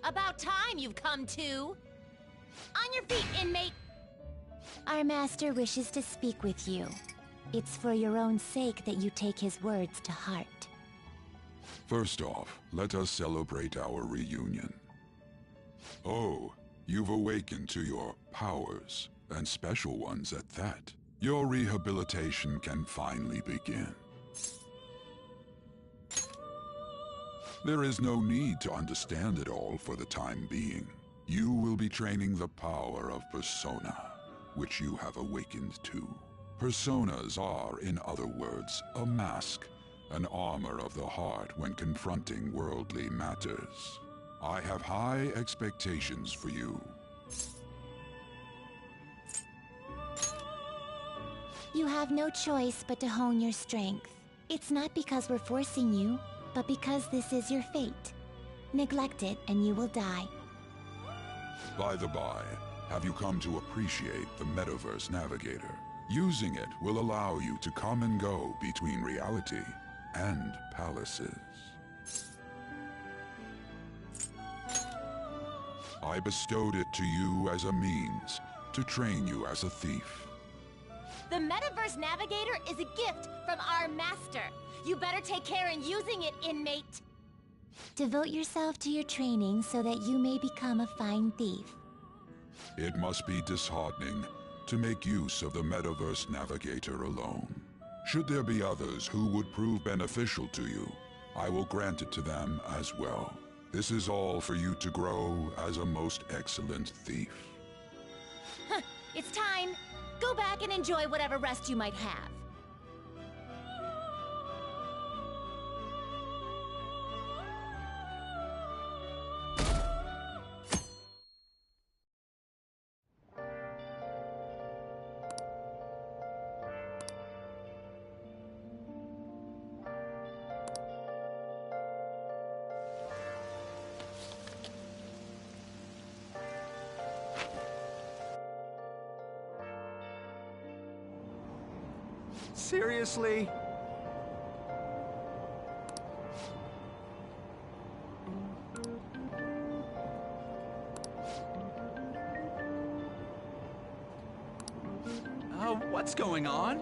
About time you've come to. On your feet, inmate! Our master wishes to speak with you. It's for your own sake that you take his words to heart. First off, let us celebrate our reunion. Oh, you've awakened to your powers, and special ones at that. Your rehabilitation can finally begin. There is no need to understand it all for the time being. You will be training the power of Persona, which you have awakened to. Personas are, in other words, a mask, an armor of the heart when confronting worldly matters. I have high expectations for you. You have no choice but to hone your strength. It's not because we're forcing you, but because this is your fate. Neglect it and you will die. By the by, have you come to appreciate the Metaverse Navigator? Using it will allow you to come and go between reality and palaces. I bestowed it to you as a means to train you as a thief. The Metaverse Navigator is a gift from our master. You better take care in using it, inmate. Devote yourself to your training so that you may become a fine thief. It must be disheartening to make use of the Metaverse Navigator alone. Should there be others who would prove beneficial to you, I will grant it to them as well. This is all for you to grow as a most excellent thief. It's time. Go back and enjoy whatever rest you might have. Seriously? What's going on?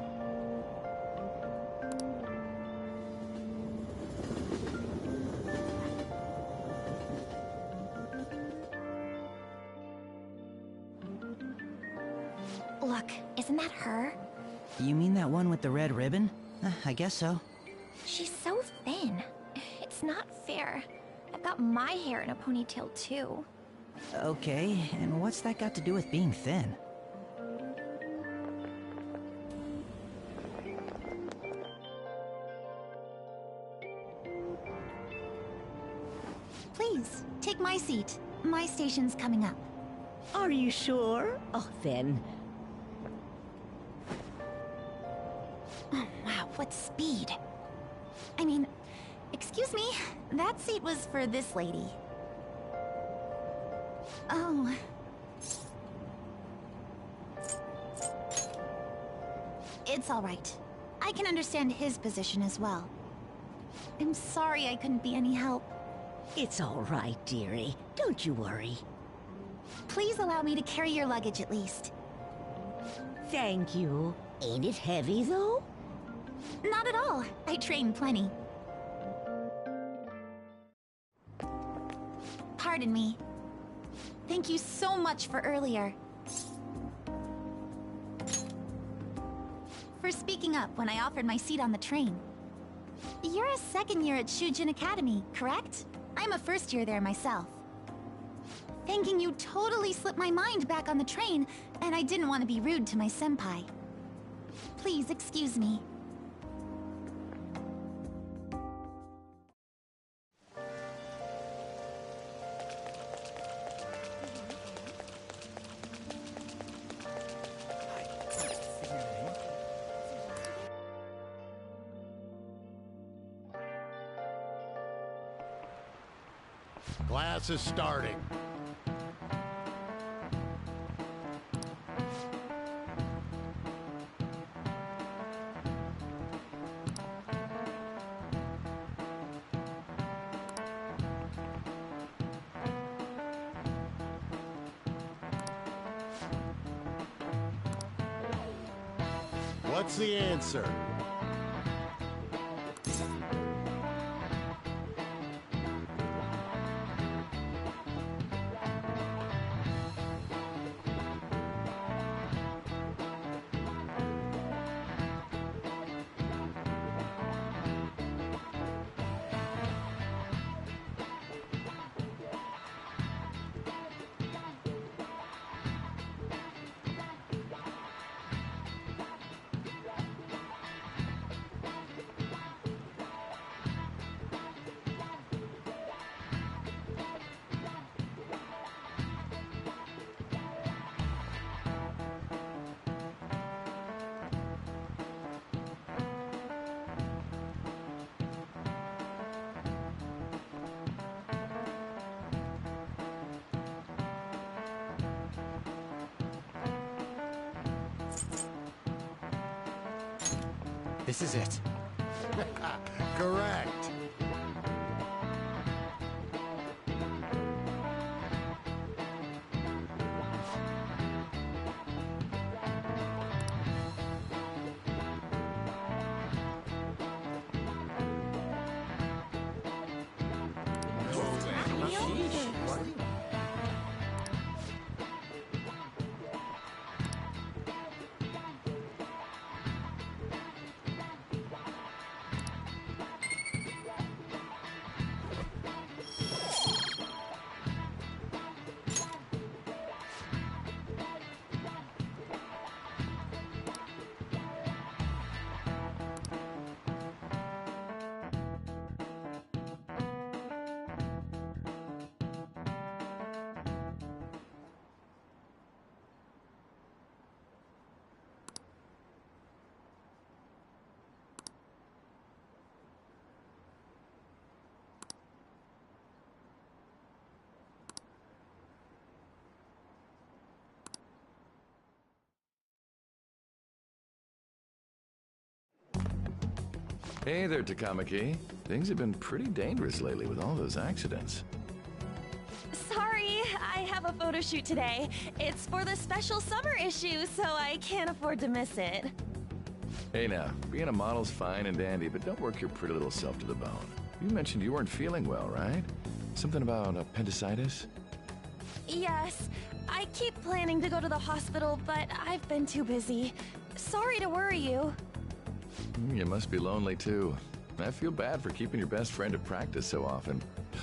Look, isn't that her? You mean that one with the red ribbon? I guess so. She's so thin. It's not fair. I've got my hair in a ponytail too. Okay, and what's that got to do with being thin? Please, take my seat. My station's coming up. Are you sure? Oh, then. Oh, wow, what speed. I mean, excuse me, that seat was for this lady. Oh. It's all right. I can understand his position as well. I'm sorry I couldn't be any help. It's all right, dearie. Don't you worry. Please allow me to carry your luggage at least. Thank you. Ain't it heavy, though? Not at all. I train plenty. Pardon me. Thank you so much for earlier. For speaking up when I offered my seat on the train. You're a second year at Shujin Academy, correct? I'm a first year there myself. Thanking you totally slipped my mind back on the train, and I didn't want to be rude to my senpai. Please excuse me. Class is starting. What's the answer? This is it. Correct. Hey there, Takamaki. Things have been pretty dangerous lately with all those accidents. Sorry, I have a photo shoot today. It's for the special summer issue, so I can't afford to miss it. Hey now, being a model's fine and dandy, but don't work your pretty little self to the bone. You mentioned you weren't feeling well, right? Something about appendicitis? Yes, I keep planning to go to the hospital, but I've been too busy. Sorry to worry you. You must be lonely too. I feel bad for keeping your best friend at practice so often.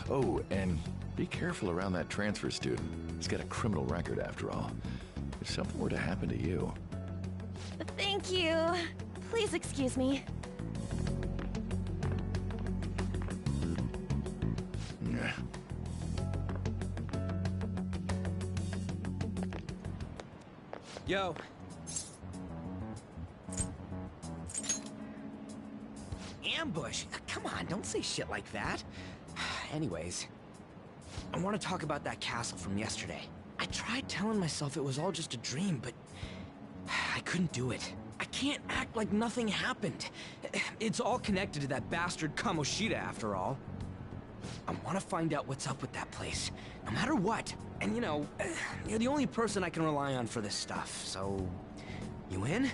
Oh, and be careful around that transfer student. He's got a criminal record after all. If something were to happen to you... Thank you. Please excuse me. Yeah. Yo. Ambush? Come on, don't say shit like that. Anyways, I want to talk about that castle from yesterday. I tried telling myself it was all just a dream, but I couldn't do it. I can't act like nothing happened. It's all connected to that bastard Kamoshida, after all. I want to find out what's up with that place, no matter what. And you know, you're the only person I can rely on for this stuff, so... You in?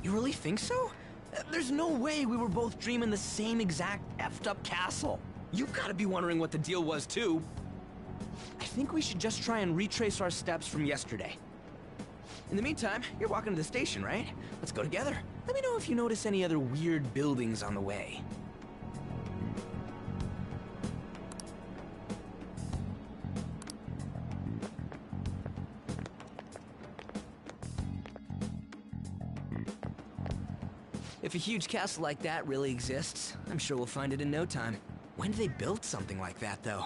You really think so? There's no way we were both dreaming the same exact effed up castle. You've got to be wondering what the deal was too. I think we should just try and retrace our steps from yesterday. In the meantime, you're walking to the station, right? Let's go together. Let me know if you notice any other weird buildings on the way. If a huge castle like that really exists, I'm sure we'll find it in no time. When did they build something like that, though?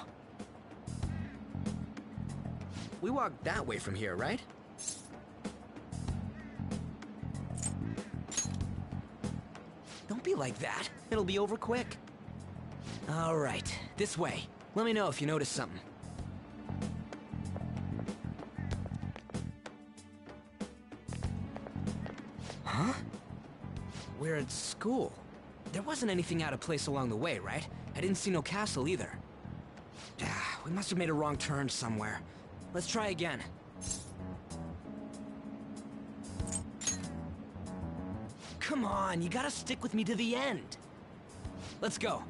We walk that way from here, right? Don't be like that. It'll be over quick. All right, this way. Let me know if you notice something. Huh? We're at school. There wasn't anything out of place along the way, right? I didn't see no castle either. We must have made a wrong turn somewhere. Let's try again. Come on, you gotta stick with me to the end. Let's go.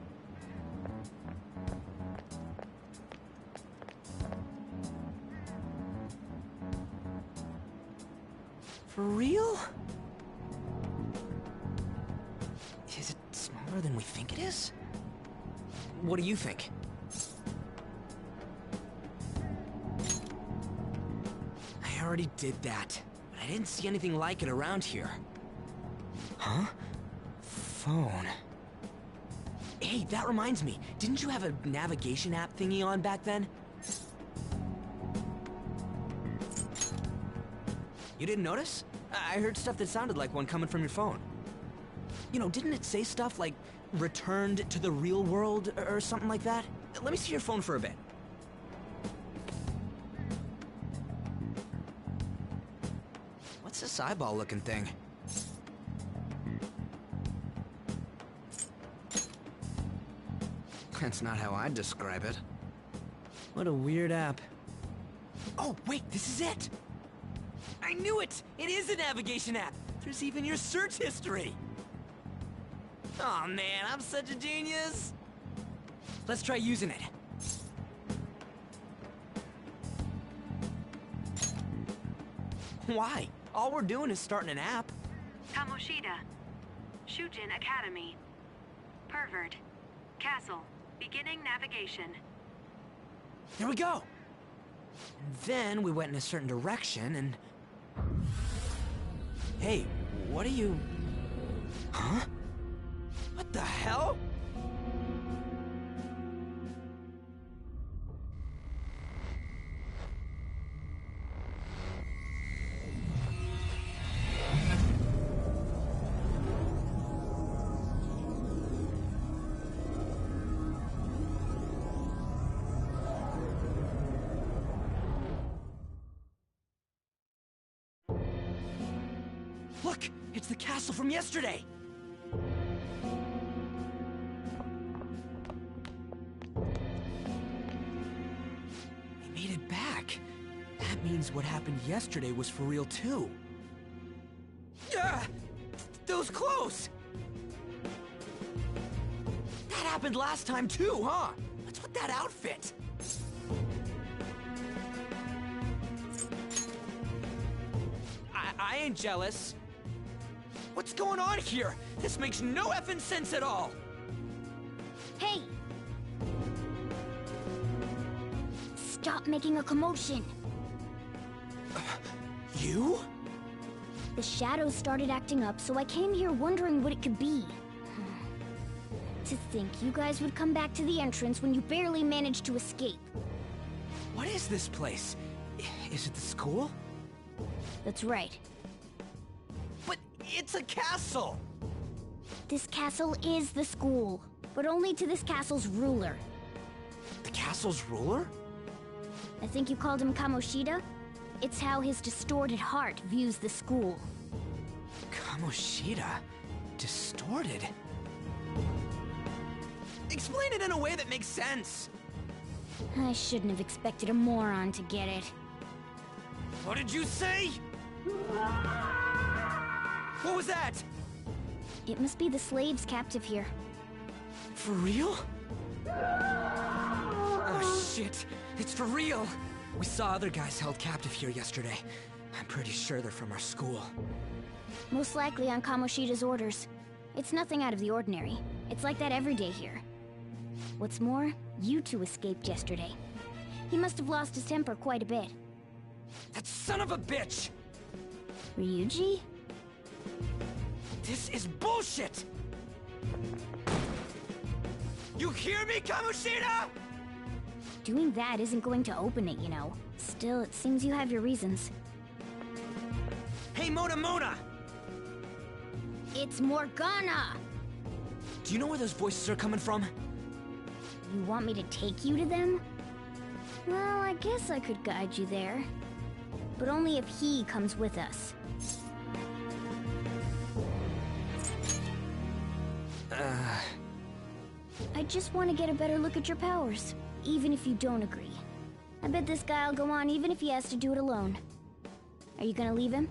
For real? Is it smaller than we think it is? What do you think? I already did that, but I didn't see anything like it around here. Huh? Phone. Hey, that reminds me. Didn't you have a navigation app thingy on back then? You didn't notice? I heard stuff that sounded like one coming from your phone. You know, didn't it say stuff like, returned to the real world, or something like that? Let me see your phone for a bit. What's this eyeball-looking thing? That's not how I'd describe it. What a weird app. Oh, wait, this is it! I knew it! It is a navigation app! There's even your search history! Aw, man, I'm such a genius! Let's try using it. Why? All we're doing is starting an app. Kamoshida. Shujin Academy. Pervert. Castle. Beginning navigation. There we go! And then we went in a certain direction and... Hey, what are you... Huh? What the hell? Look! It's the castle from yesterday! We made it back. That means what happened yesterday was for real too. Ah! That was close! That happened last time too, huh? What's with that outfit? I ain't jealous. What's going on here? This makes no effing sense at all! Hey! Stop making a commotion! You? The shadows started acting up, so I came here wondering what it could be. To think you guys would come back to the entrance when you barely managed to escape. What is this place? Is it the school? That's right. But it's a castle! This castle is the school, but only to this castle's ruler. The castle's ruler? I think you called him Kamoshida? It's how his distorted heart views the school. Kamoshida? Distorted? Explain it in a way that makes sense! I shouldn't have expected a moron to get it. What did you say? What was that? It must be the slaves captive here. For real? Oh shit, it's for real! We saw other guys held captive here yesterday. I'm pretty sure they're from our school. Most likely on Kamoshida's orders. It's nothing out of the ordinary. It's like that every day here. What's more, you two escaped yesterday. He must have lost his temper quite a bit. That son of a bitch! Ryuji? This is bullshit! You hear me, Kamoshida?! Doing that isn't going to open it, you know. Still, it seems you have your reasons. Hey, Mona! It's Morgana! Do you know where those voices are coming from? You want me to take you to them? Well, I guess I could guide you there. But only if he comes with us. I just want to get a better look at your powers, even if you don't agree. I bet this guy'll go on even if he has to do it alone. Are you gonna leave him?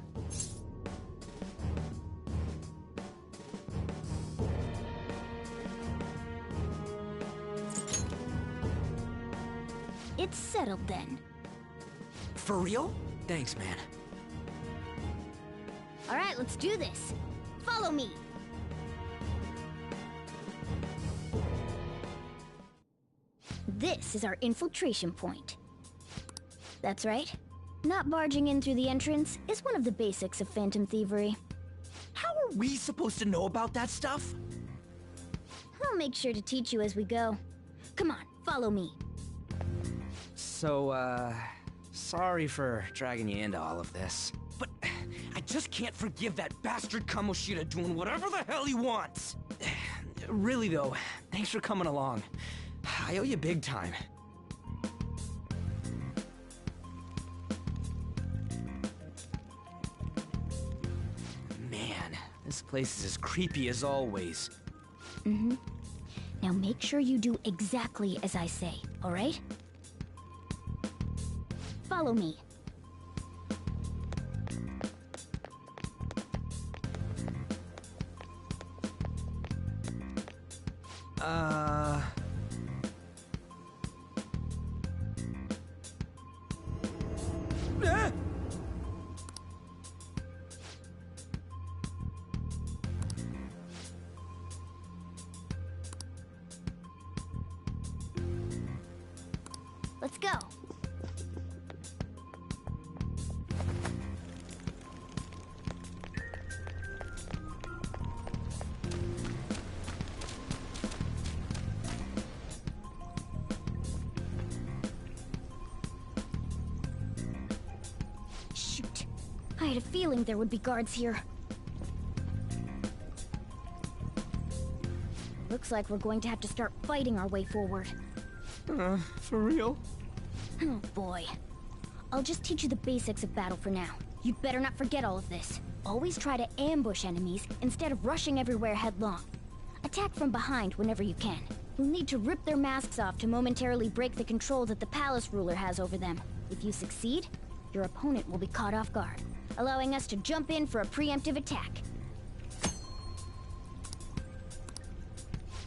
It's settled then. For real? Thanks, man. All right, let's do this. Follow me. This is our infiltration point. That's right. Not barging in through the entrance is one of the basics of phantom thievery. How are we supposed to know about that stuff? I'll make sure to teach you as we go. Come on, follow me. So, sorry for dragging you into all of this. But I just can't forgive that bastard Kamoshida doing whatever the hell he wants. Really though, thanks for coming along. I owe you big time. Man, this place is as creepy as always. Mm-hmm. Now make sure you do exactly as I say, all right? Follow me. Let's go. Shoot. I had a feeling there would be guards here. Looks like we're going to have to start fighting our way forward. For real? Oh boy. I'll just teach you the basics of battle for now. You'd better not forget all of this. Always try to ambush enemies instead of rushing everywhere headlong. Attack from behind whenever you can. You'll need to rip their masks off to momentarily break the control that the palace ruler has over them. If you succeed, your opponent will be caught off guard, allowing us to jump in for a preemptive attack.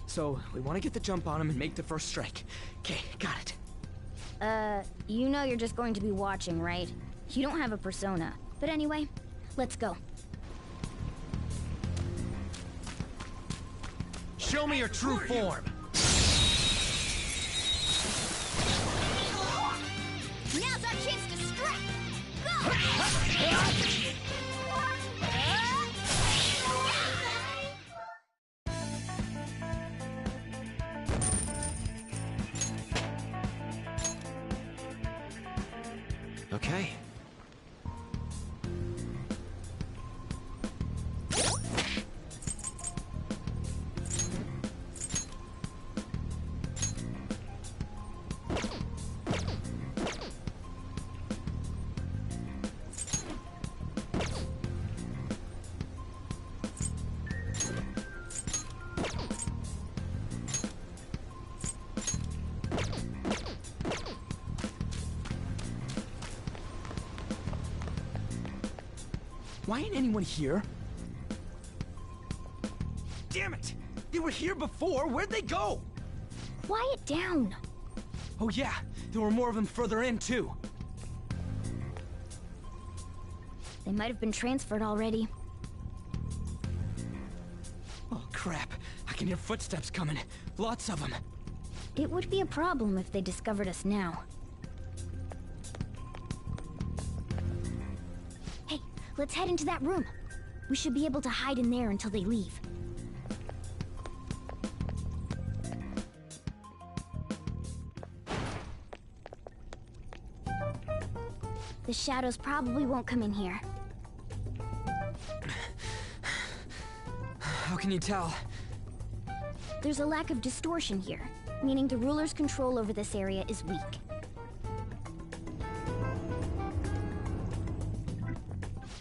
So, we want to get the jump on him and make the first strike. Okay, got it. You know you're just going to be watching, right? You don't have a persona. But anyway, let's go. Show me your true form. Now's our chance to strike! Go! Okay. Why ain't anyone here? Damn it! They were here before! Where'd they go? Quiet down! Oh yeah, there were more of them further in, too. They might have been transferred already. Oh crap, I can hear footsteps coming. Lots of them. It would be a problem if they discovered us now. Hey, let's head into that room. We should be able to hide in there until they leave. The shadows probably won't come in here. How can you tell? There's a lack of distortion here, meaning the ruler's control over this area is weak.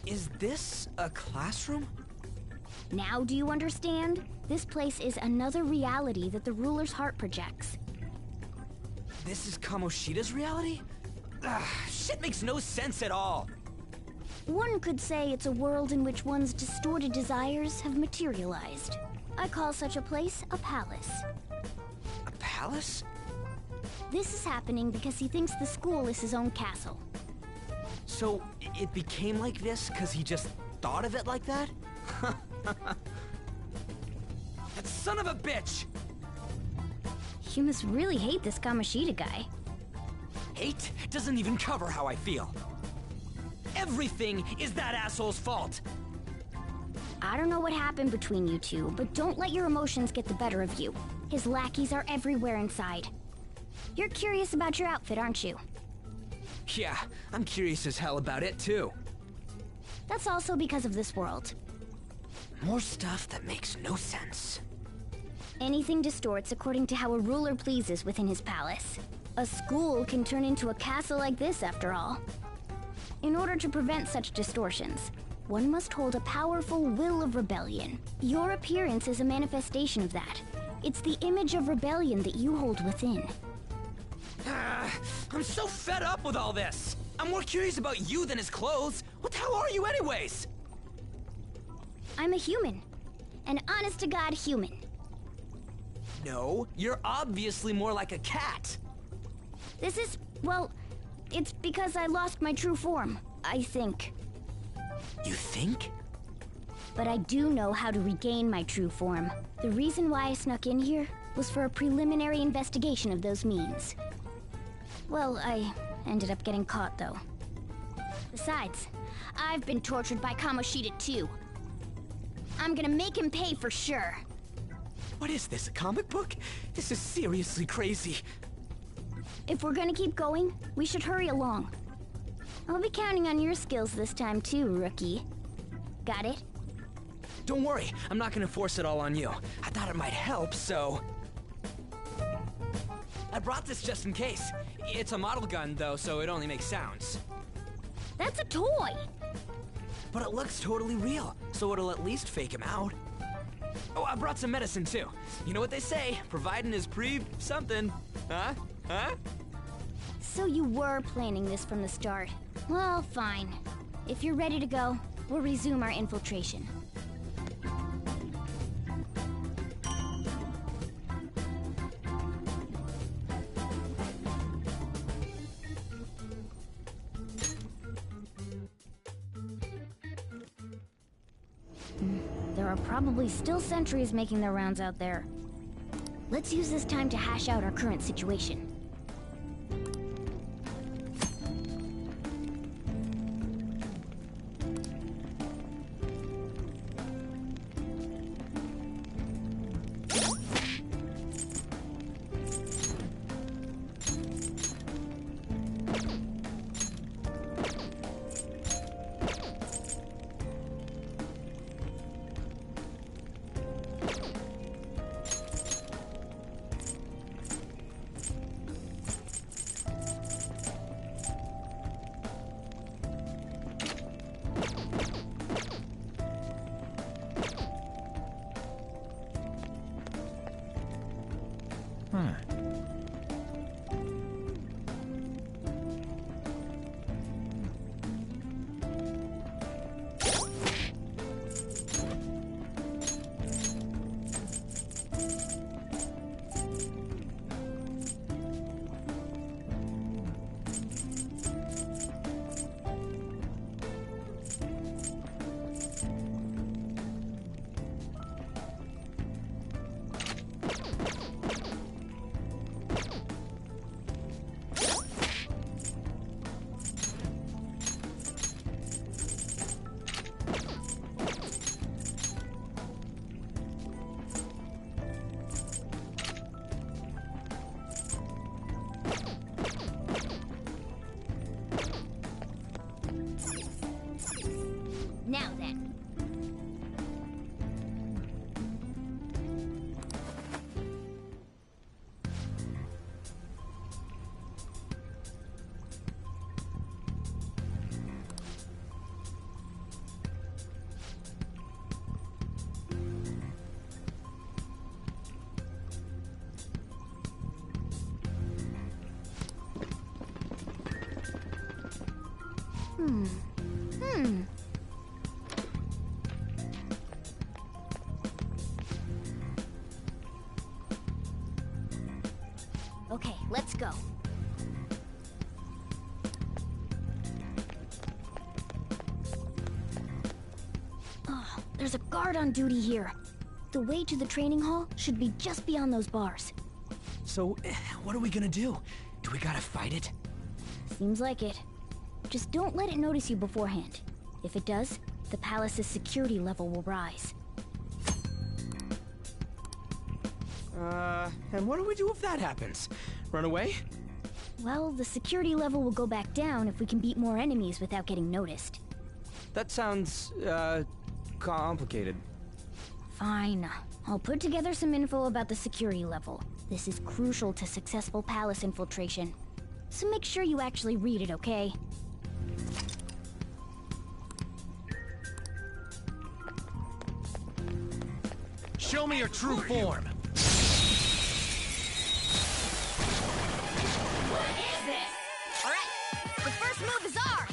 Is this a classroom? Now do you understand? This place is another reality that the ruler's heart projects. This is Kamoshida's reality? Shit makes no sense at all. One could say it's a world in which one's distorted desires have materialized. I call such a place a palace. A palace? This is happening because he thinks the school is his own castle. So, it became like this because he just thought of it like that? That son of a bitch! You must really hate this Kamoshida guy. Hate doesn't even cover how I feel. Everything is that asshole's fault! I don't know what happened between you two, but don't let your emotions get the better of you. His lackeys are everywhere inside. You're curious about your outfit, aren't you? Yeah, I'm curious as hell about it too. That's also because of this world. More stuff that makes no sense. Anything distorts according to how a ruler pleases within his palace. A school can turn into a castle like this, after all. In order to prevent such distortions, one must hold a powerful will of rebellion. Your appearance is a manifestation of that. It's the image of rebellion that you hold within. I'm so fed up with all this! I'm more curious about you than his clothes! What the hell are you anyways? I'm a human. An honest-to-God human. No, you're obviously more like a cat! This is, well, it's because I lost my true form, I think. You think? But I do know how to regain my true form. The reason why I snuck in here was for a preliminary investigation of those means. Well, I ended up getting caught, though. Besides, I've been tortured by Kamoshida too. I'm gonna make him pay for sure. What is this, a comic book? This is seriously crazy. If we're gonna keep going, we should hurry along. I'll be counting on your skills this time too, rookie. Got it? Don't worry, I'm not gonna force it all on you. I thought it might help, so... I brought this just in case. It's a model gun, though, so it only makes sounds. That's a toy! But it looks totally real, so it'll at least fake him out. Oh, I brought some medicine, too. You know what they say, providing is something. Huh? Huh? So you were planning this from the start. Well, fine. If you're ready to go, we'll resume our infiltration. There are probably still sentries making their rounds out there. Let's use this time to hash out our current situation. Now then. Okay, let's go. Oh, there's a guard on duty here. The way to the training hall should be just beyond those bars. So, what are we gonna do? Do we gotta fight it? Seems like it. Just don't let it notice you beforehand. If it does, the palace's security level will rise. And what do we do if that happens? Run away? Well, the security level will go back down if we can beat more enemies without getting noticed. That sounds, complicated. Fine. I'll put together some info about the security level. This is crucial to successful palace infiltration. So make sure you actually read it, okay? Show me your true form. What is this? All right, the first move is ours.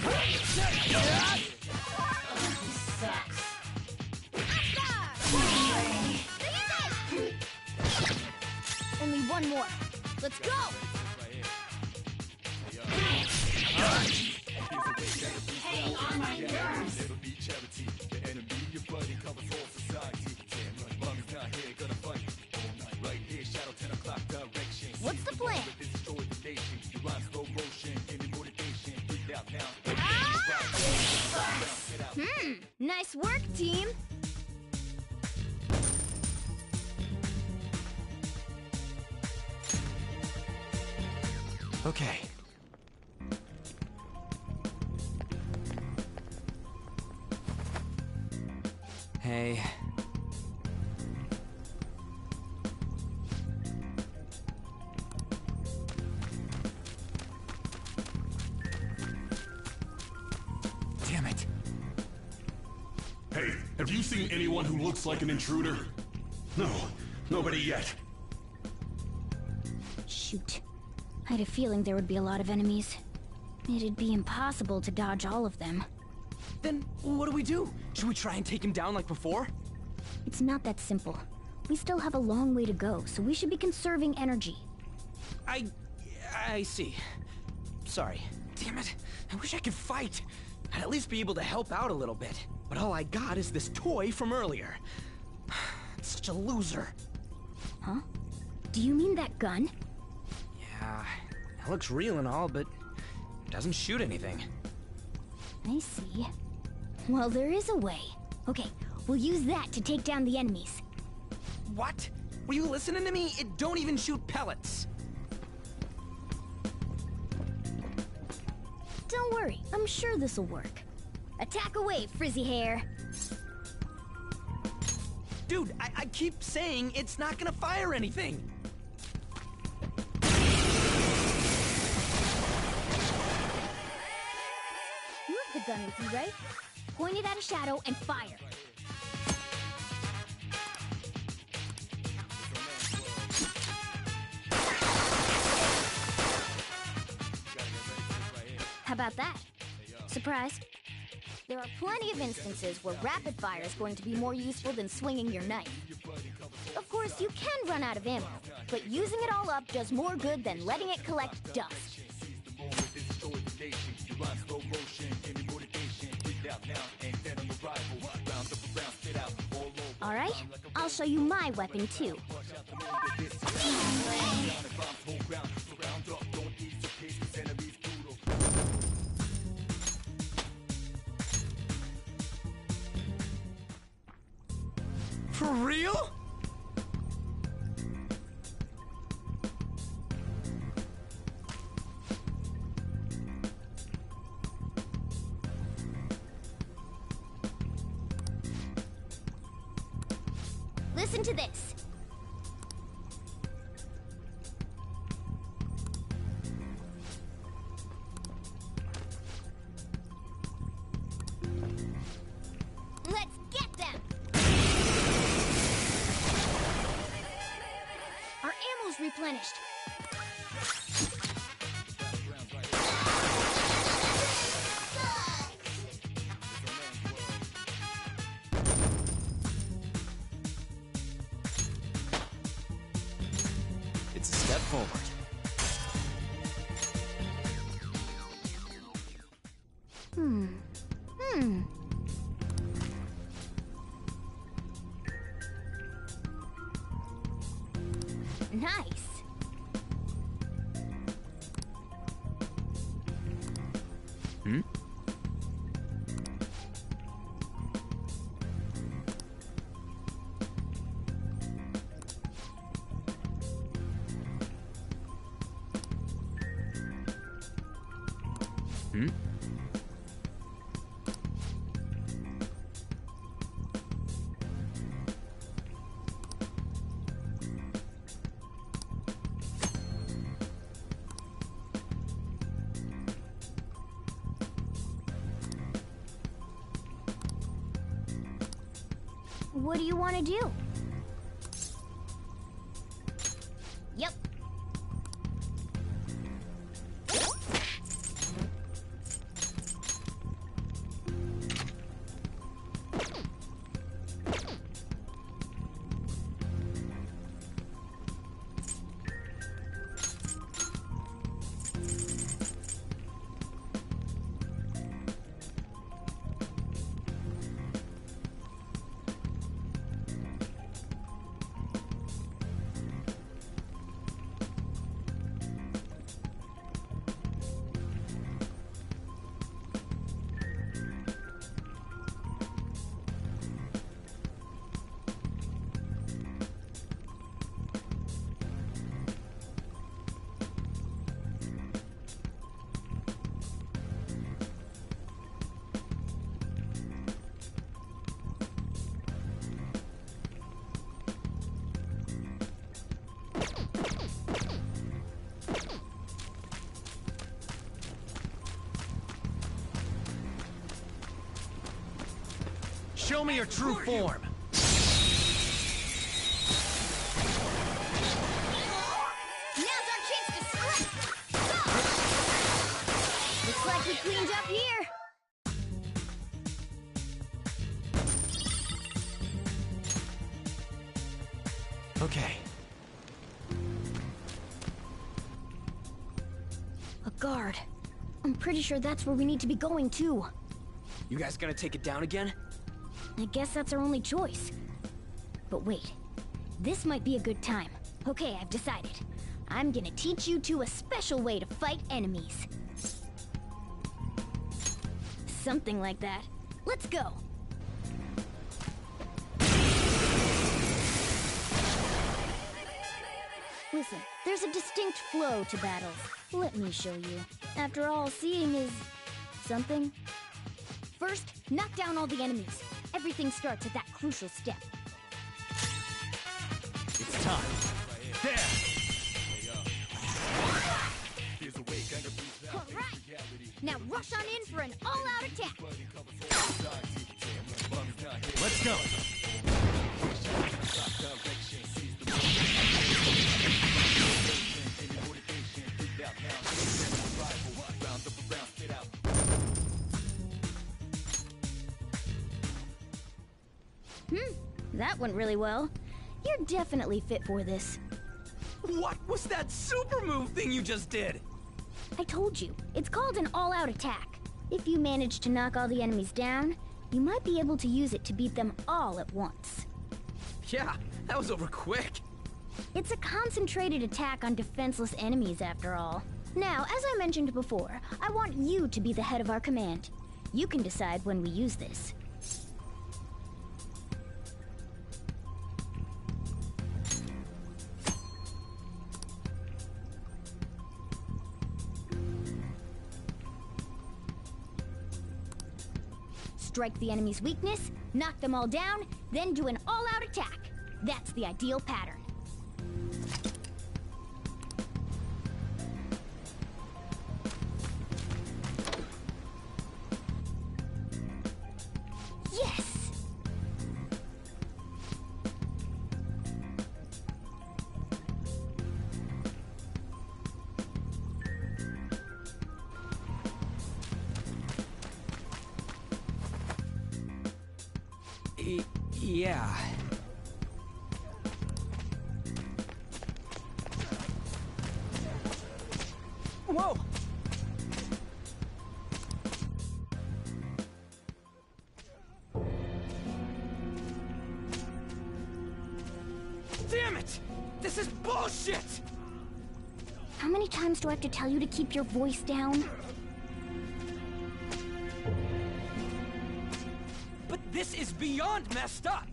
Sucks. Only one more. Let's go! Hey, on my nerves. What's the plan? Nice work, team! Okay. Hey. Damn it. Hey, have you seen anyone who looks like an intruder? No, nobody yet. Shoot. I had a feeling there would be a lot of enemies. It'd be impossible to dodge all of them. Then what do we do? Should we try and take him down like before? It's not that simple. We still have a long way to go, so we should be conserving energy. I see. Sorry. Damn it. I wish I could fight. I'd at least be able to help out a little bit. But all I got is this toy from earlier. Such a loser. Huh? Do you mean that gun? Yeah, it looks real and all, but it doesn't shoot anything. I see. Well, there is a way. Okay, we'll use that to take down the enemies. What? Were you listening to me? It don't even shoot pellets. Don't worry, I'm sure this'll work. Attack away, frizzy hair. Dude, I keep saying it's not gonna fire anything. You have the gun with you, right? Point it at a shadow and fire. How about that? Surprise? There are plenty of instances where rapid fire is going to be more useful than swinging your knife. Of course, you can run out of ammo, but using it all up does more good than letting it collect dust. All right, I'll show you my weapon too. For real? Listen to this. Let's get them! Our ammo's replenished. forward. Nice. Hmm? Hmm? What do you want to do? Yep. Show me your true form. Now's our chance to strike! Go! Looks like we cleaned up here. Okay. A guard. I'm pretty sure that's where we need to be going, too. You guys gonna take it down again? I guess that's our only choice. But wait. This might be a good time. Okay, I've decided. I'm gonna teach you two a special way to fight enemies. Something like that. Let's go! Listen, there's a distinct flow to battles. Let me show you. After all, seeing is... something. First, knock down all the enemies. Everything starts at that crucial step. It's time. There! Alright! Now rush on in for an all-out attack! Let's go! That went really well. You're definitely fit for this. What was that super move thing you just did? I told you, it's called an all-out attack. If you manage to knock all the enemies down, you might be able to use it to beat them all at once. Yeah, that was over quick. It's a concentrated attack on defenseless enemies, after all. Now, as I mentioned before, I want you to be the head of our command. You can decide when we use this. Strike the enemy's weakness, knock them all down, then do an all-out attack. That's the ideal pattern. Yes! Yeah. This is bullshit! How many times do I have to tell you to keep your voice down? But this is beyond messed up!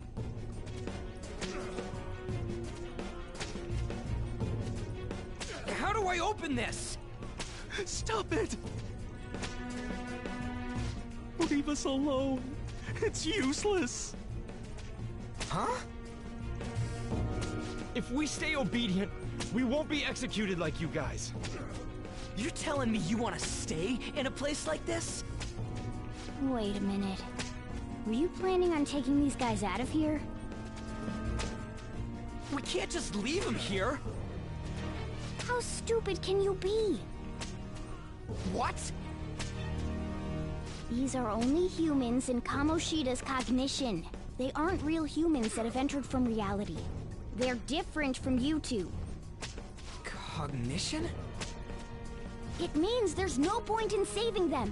How do I open this? Stop it! Leave us alone. It's useless. Huh? If we stay obedient, we won't be executed like you guys. You're telling me you want to stay in a place like this? Wait a minute. Were you planning on taking these guys out of here? We can't just leave them here! How stupid can you be? What? These are only humans in Kamoshida's cognition. They aren't real humans that have entered from reality. They're different from you two. Cognition? It means there's no point in saving them.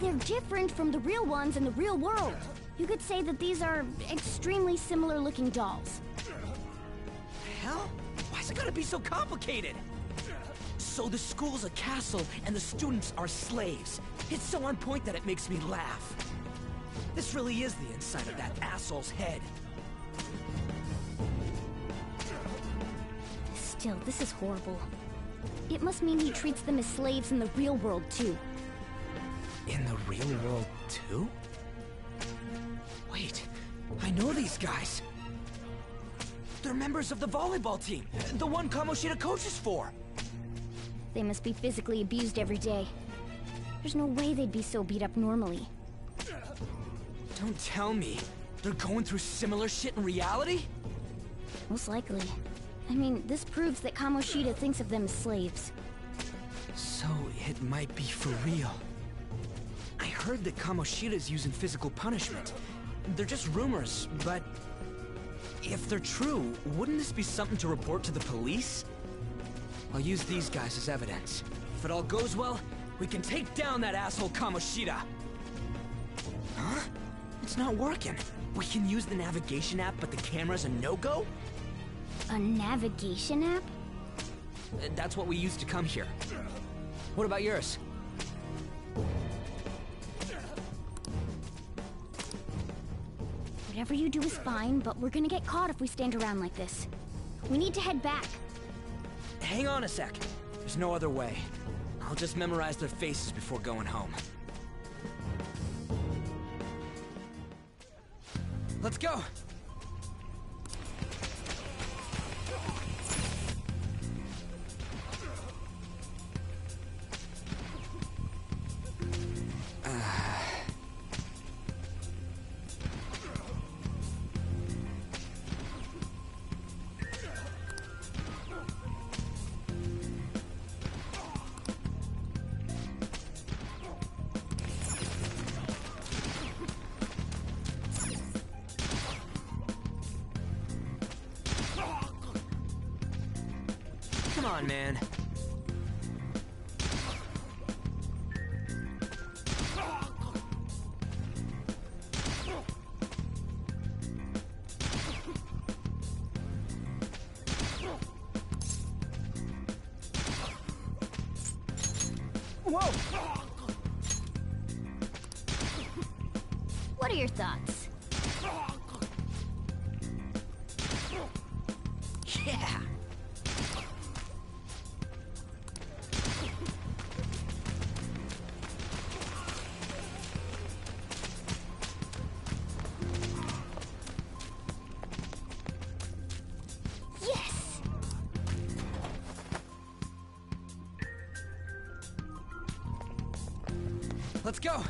They're different from the real ones in the real world. You could say that these are extremely similar looking dolls. Hell? Why's it gotta be so complicated? So the school's a castle and the students are slaves. It's so on point that it makes me laugh. This really is the inside of that asshole's head. Still, this is horrible. It must mean he treats them as slaves in the real world, too. In the real world, too? Wait, I know these guys. They're members of the volleyball team, the one Kamoshida coaches for. They must be physically abused every day. There's no way they'd be so beat up normally. Don't tell me. They're going through similar shit in reality? Most likely. I mean, this proves that Kamoshida thinks of them as slaves. So it might be for real. I heard that Kamoshida's using physical punishment. They're just rumors, but if they're true, wouldn't this be something to report to the police? I'll use these guys as evidence. If it all goes well, we can take down that asshole Kamoshida! Huh? It's not working. We can use the navigation app, but the camera's a no-go? A navigation app? That's what we used to come here. What about yours? Whatever you do is fine, but we're gonna get caught if we stand around like this. We need to head back. Hang on a sec. There's no other way. I'll just memorize their faces before going home. Let's go! Come on, man. Whoa! What are your thoughts? Yeah! Yes! Let's go!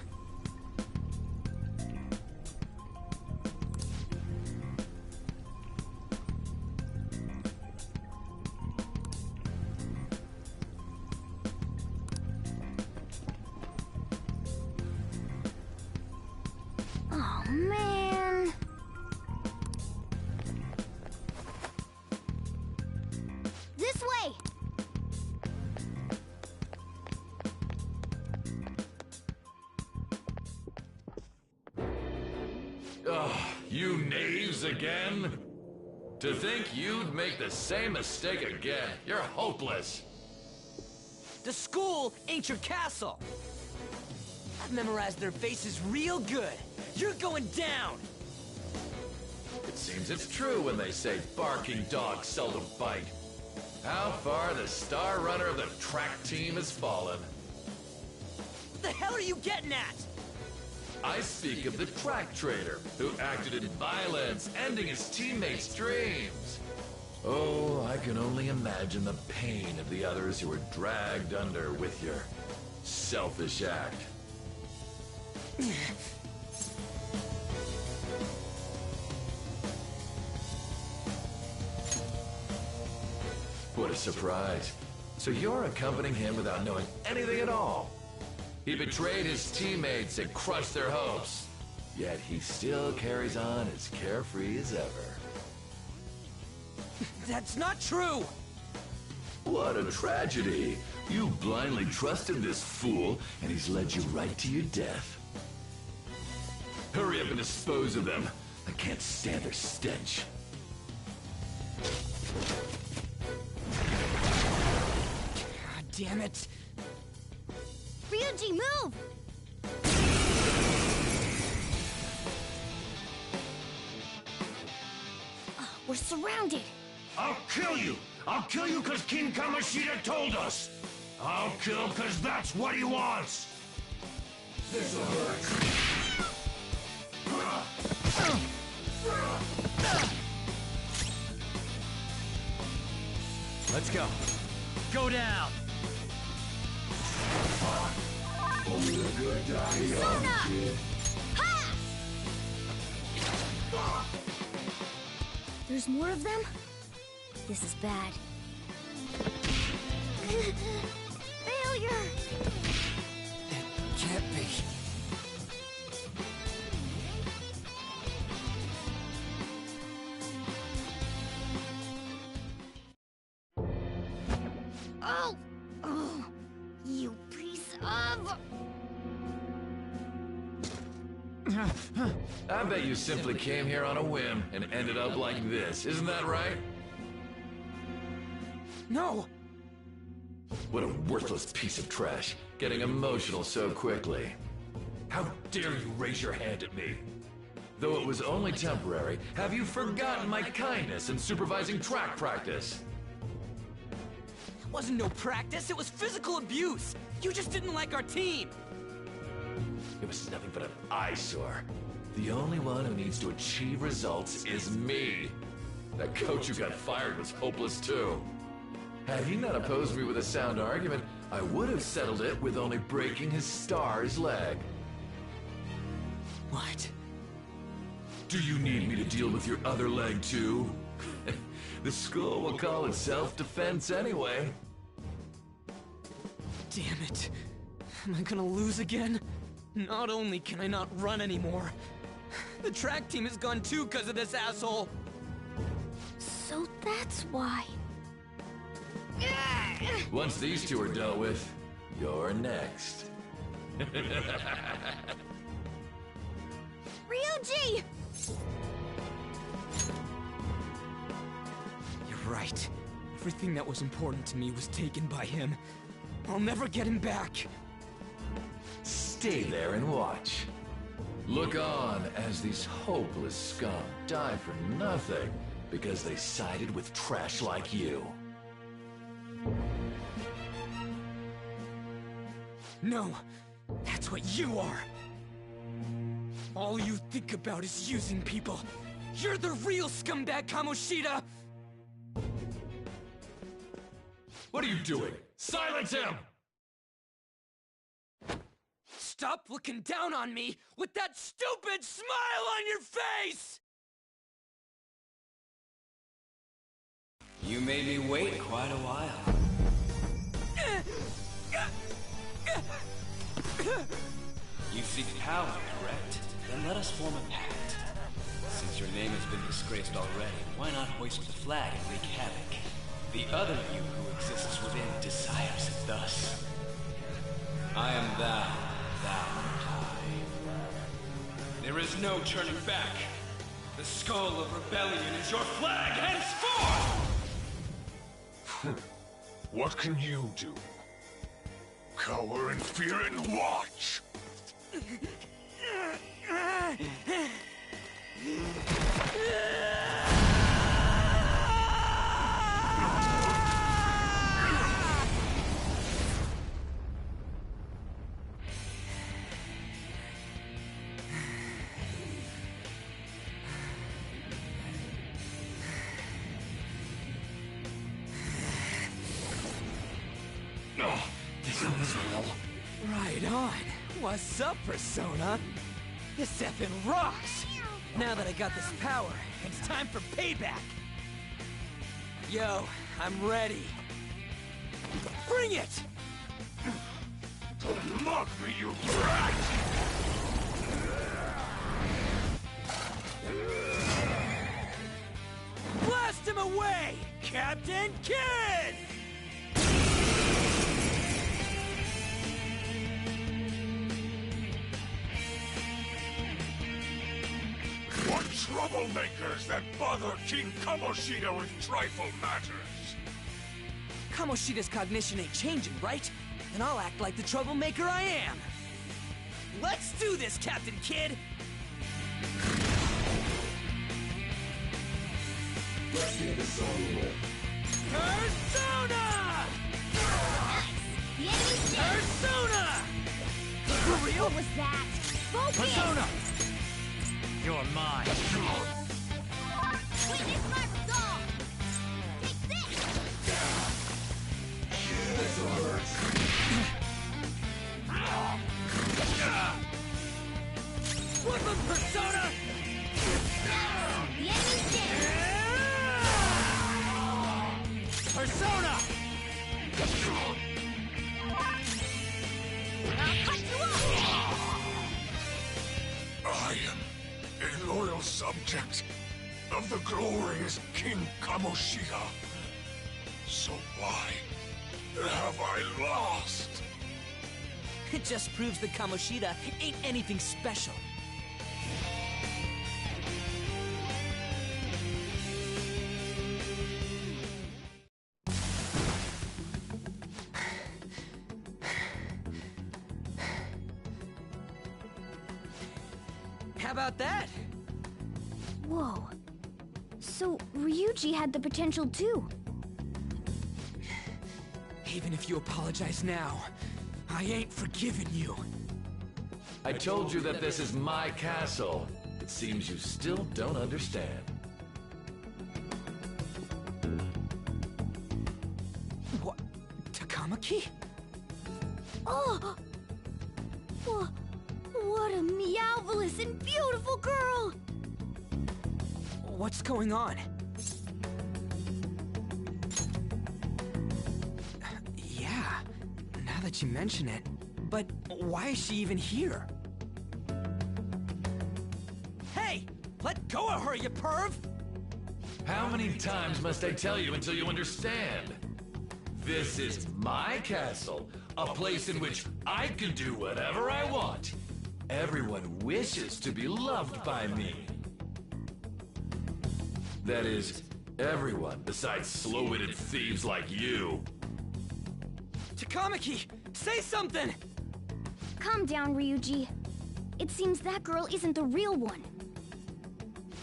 Oh, man. This way! You knaves again? To think you'd make the same mistake again. You're hopeless. The school ain't your castle. I've memorized their faces real good. You're going down. It seems it's true when they say barking dogs seldom bite. How far the star runner of the track team has fallen. What the hell are you getting at? I speak of the track trader, who acted in violence, ending his teammates' dreams. Oh, I can only imagine the pain of the others who were dragged under with your selfish act. What a surprise. So you're accompanying him without knowing anything at all. He betrayed his teammates and crushed their hopes. Yet he still carries on as carefree as ever. That's not true! What a tragedy. You blindly trusted this fool, and he's led you right to your death. Hurry up and dispose of them. I can't stand their stench. God damn it. Ryuji, move! We're surrounded. I'll kill you! I'll kill you because King Kamoshida told us! I'll kill because that's what he wants! This'll hurt. Let's go. Go down! Only a good die young, Sona! kid. Ha! There's more of them? This is bad. Failure! It can't be. Oh! Oh! You piece of... I bet you simply came here on a whim and ended up like this, isn't that right? No! What a worthless piece of trash, getting emotional so quickly. How dare you raise your hand at me? Though it was only temporary, have you forgotten my kindness in supervising track practice? It wasn't no practice, it was physical abuse! You just didn't like our team! It was nothing but an eyesore. The only one who needs to achieve results is me. That coach who got fired was hopeless too. Had he not opposed me with a sound argument, I would have settled it with only breaking his star's leg. What? Do you need me to deal with your other leg too? The school will call it self-defense anyway. Damn it. Am I gonna lose again? Not only can I not run anymore, the track team is gone too because of this asshole! So that's why. Once these two are dealt with, you're next. Ryuji! You're right. Everything that was important to me was taken by him. I'll never get him back. Stay there and watch. Look on as these hopeless scum die for nothing because they sided with trash like you. No, that's what you are. All you think about is using people. You're the real scumbag, Kamoshida! What are you doing? Silence him! Stop looking down on me with that stupid smile on your face! You made me wait quite a while. You seek power, correct? Then let us form a pact. Since your name has been disgraced already, why not hoist the flag and wreak havoc? The other you who exists within desires it thus. I am thou, thou art I. There is no turning back. The skull of rebellion is your flag henceforth! What can you do? Cower in fear and watch! Right on. What's up, Persona? This effing rocks! Now that I got this power, it's time for payback! Yo, I'm ready. Bring it! Don't mock me, you brat! Blast him away, Captain Kidd! What troublemakers that bother King Kamoshida with trifle matters? Kamoshida's cognition ain't changing, right? And I'll act like the troublemaker I am. Let's do this, Captain Kidd! Persona! Persona! For real? What was that? Focus! Persona! You're mine. Witness my resolve! Take this! This hurts. Flip him, Persona! The enemy's dead! Persona! I'll cut you off! I am a loyal subject of the glorious King Kamoshida. So why have I lost? It just proves that Kamoshida ain't anything special. How about that? Whoa. So, Ryuji had the potential too. Even if you apologize now, I ain't forgiving you. I told you that this is my castle. It seems you still don't understand. What? Takamaki? Oh! What a meowvelous and beautiful girl! What's going on? Yeah, now that you mention it. But why is she even here? Hey! Let go of her, you perv! How many times must I tell you until you understand? This is my castle, a place in which I can do whatever I want. Everyone wishes to be loved by me. That is, everyone besides slow-witted thieves like you. Takamaki, say something! Calm down, Ryuji. It seems that girl isn't the real one.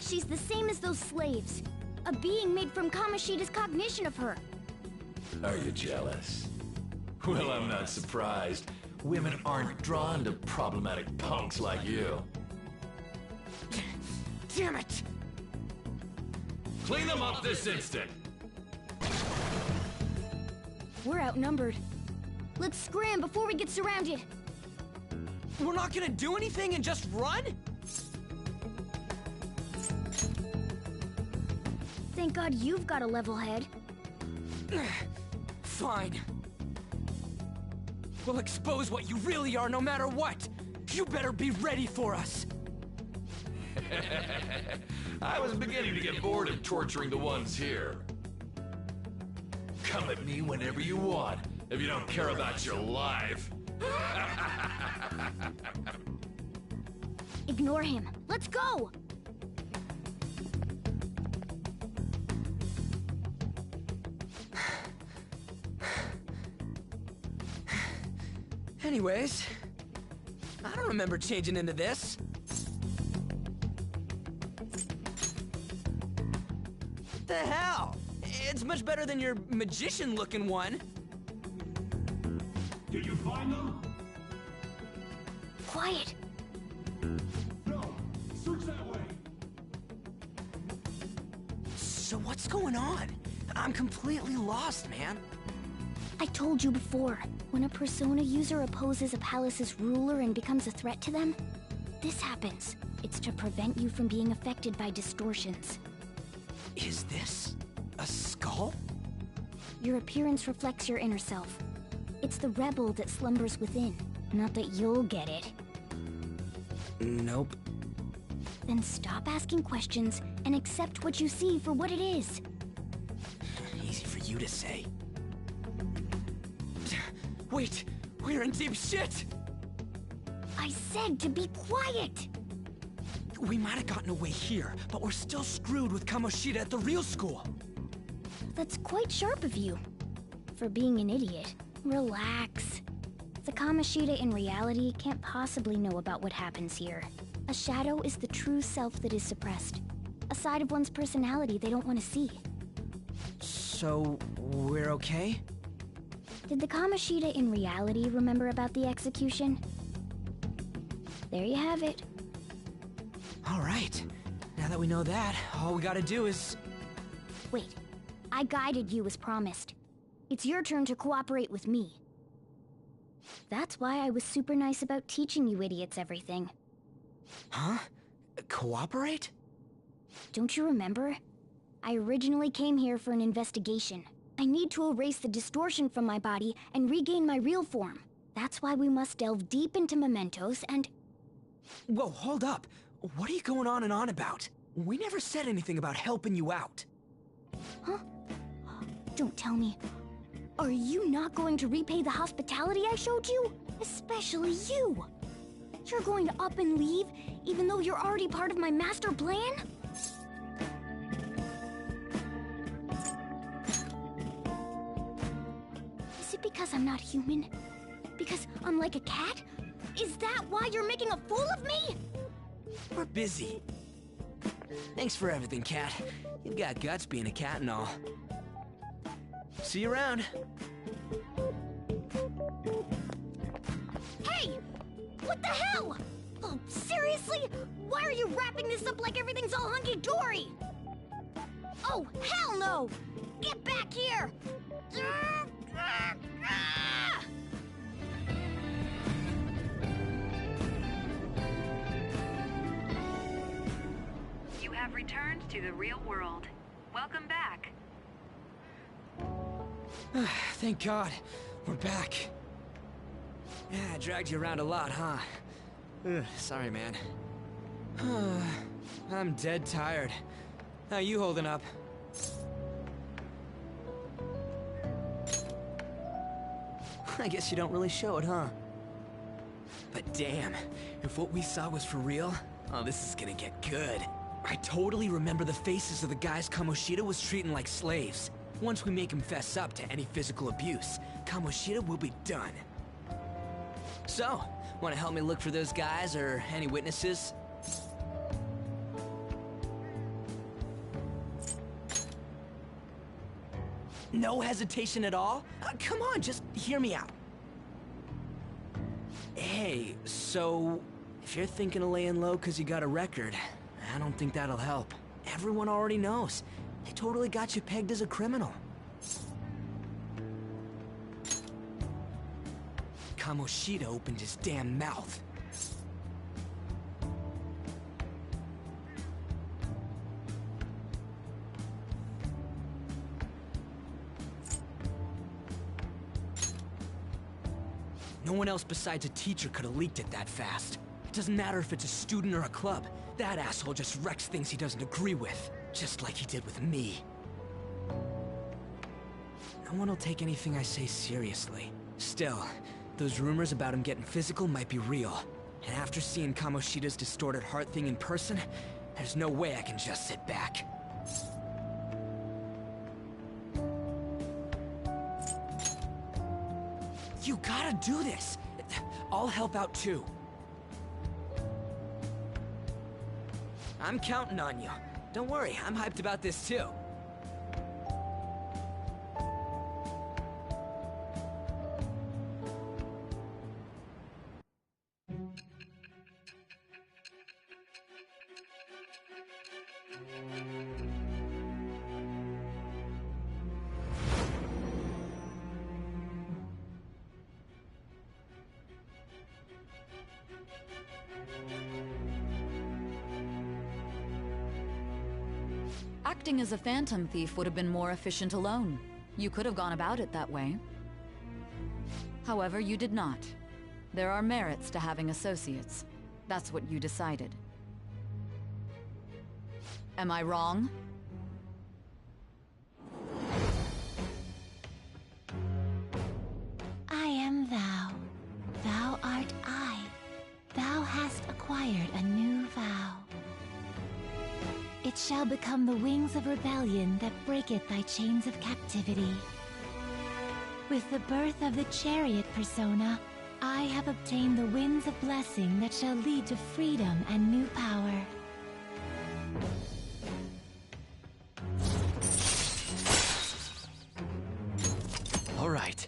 She's the same as those slaves. A being made from Kamoshida's cognition of her. Are you jealous? Well, I'm not surprised. Women aren't drawn to problematic punks like you. Damn it! Clean them up this instant! We're outnumbered. Let's scram before we get surrounded. We're not gonna do anything and just run? Thank God you've got a level head. Fine. We'll expose what you really are no matter what. You better be ready for us. I was beginning to get bored of torturing the ones here. Come at me whenever you want, if you don't care about your life. Ignore him. Let's go! Anyways, I don't remember changing into this. The hell? It's much better than your magician-looking one. Did you find them? Quiet. No. Search that way. So what's going on? I'm completely lost, man. I told you before, when a Persona user opposes a palace's ruler and becomes a threat to them, this happens. It's to prevent you from being affected by distortions. Is this a skull? Your appearance reflects your inner self. It's the rebel that slumbers within. Not that you'll get it. Nope. Then stop asking questions and accept what you see for what it is. Easy for you to say. Wait, we're in deep shit! I said to be quiet! We might have gotten away here, but we're still screwed with Kamoshida at the real school. That's quite sharp of you. For being an idiot. Relax. The Kamoshida in reality can't possibly know about what happens here. A shadow is the true self that is suppressed. A side of one's personality they don't want to see. So, we're okay? Did the Kamoshida in reality remember about the execution? There you have it. Alright. Now that we know that, all we gotta do is... Wait. I guided you as promised. It's your turn to cooperate with me. That's why I was super nice about teaching you idiots everything. Huh? Cooperate? Don't you remember? I originally came here for an investigation. I need to erase the distortion from my body and regain my real form. That's why we must delve deep into mementos and... Whoa, hold up. What are you going on and on about? We never said anything about helping you out. Huh? Don't tell me. Are you not going to repay the hospitality I showed you? Especially you! You're going to up and leave, even though you're already part of my master plan? Is it because I'm not human? Because I'm like a cat? Is that why you're making a fool of me? We're busy. Thanks for everything, Cat. You've got guts being a cat and all. See you around. Hey! What the hell? Oh, seriously? Why are you wrapping this up like everything's all hunky-dory? Oh, hell no! Get back here! You have returned to the real world. Welcome back. Thank God. We're back. Yeah, I dragged you around a lot, huh? Sorry, man. I'm dead tired. How you holding up? I guess you don't really show it, huh? But damn, if what we saw was for real, oh, this is gonna get good. I totally remember the faces of the guys Kamoshida was treating like slaves. Once we make him fess up to any physical abuse, Kamoshida will be done. So, wanna help me look for those guys or any witnesses? No hesitation at all? Come on, just hear me out. Hey, so if you're thinking of laying low because you got a record, I don't think that'll help. Everyone already knows. They totally got you pegged as a criminal. Kamoshida opened his damn mouth. No one else besides a teacher could have leaked it that fast. It doesn't matter if it's a student or a club. That asshole just wrecks things he doesn't agree with. Just like he did with me. No one will take anything I say seriously. Still, those rumors about him getting physical might be real. And after seeing Kamoshida's distorted heart thing in person, there's no way I can just sit back. You gotta do this! I'll help out too. I'm counting on you. Don't worry, I'm hyped about this too. Acting as a phantom thief would have been more efficient alone. You could have gone about it that way. However, you did not. There are merits to having associates. That's what you decided. Am I wrong? I am thou. Thou art I. Thou hast acquired a new vow. It shall become the wings of rebellion that breaketh thy chains of captivity. With the birth of the chariot persona, I have obtained the winds of blessing that shall lead to freedom and new power. All right.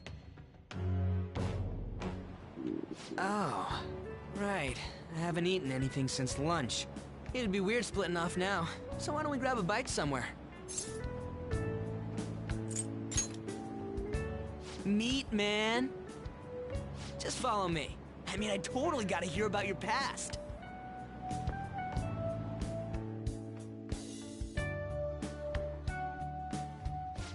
Oh, right. I haven't eaten anything since lunch. It'd be weird splitting off now, so why don't we grab a bite somewhere? Meat, man. Just follow me. I mean, I totally gotta hear about your past.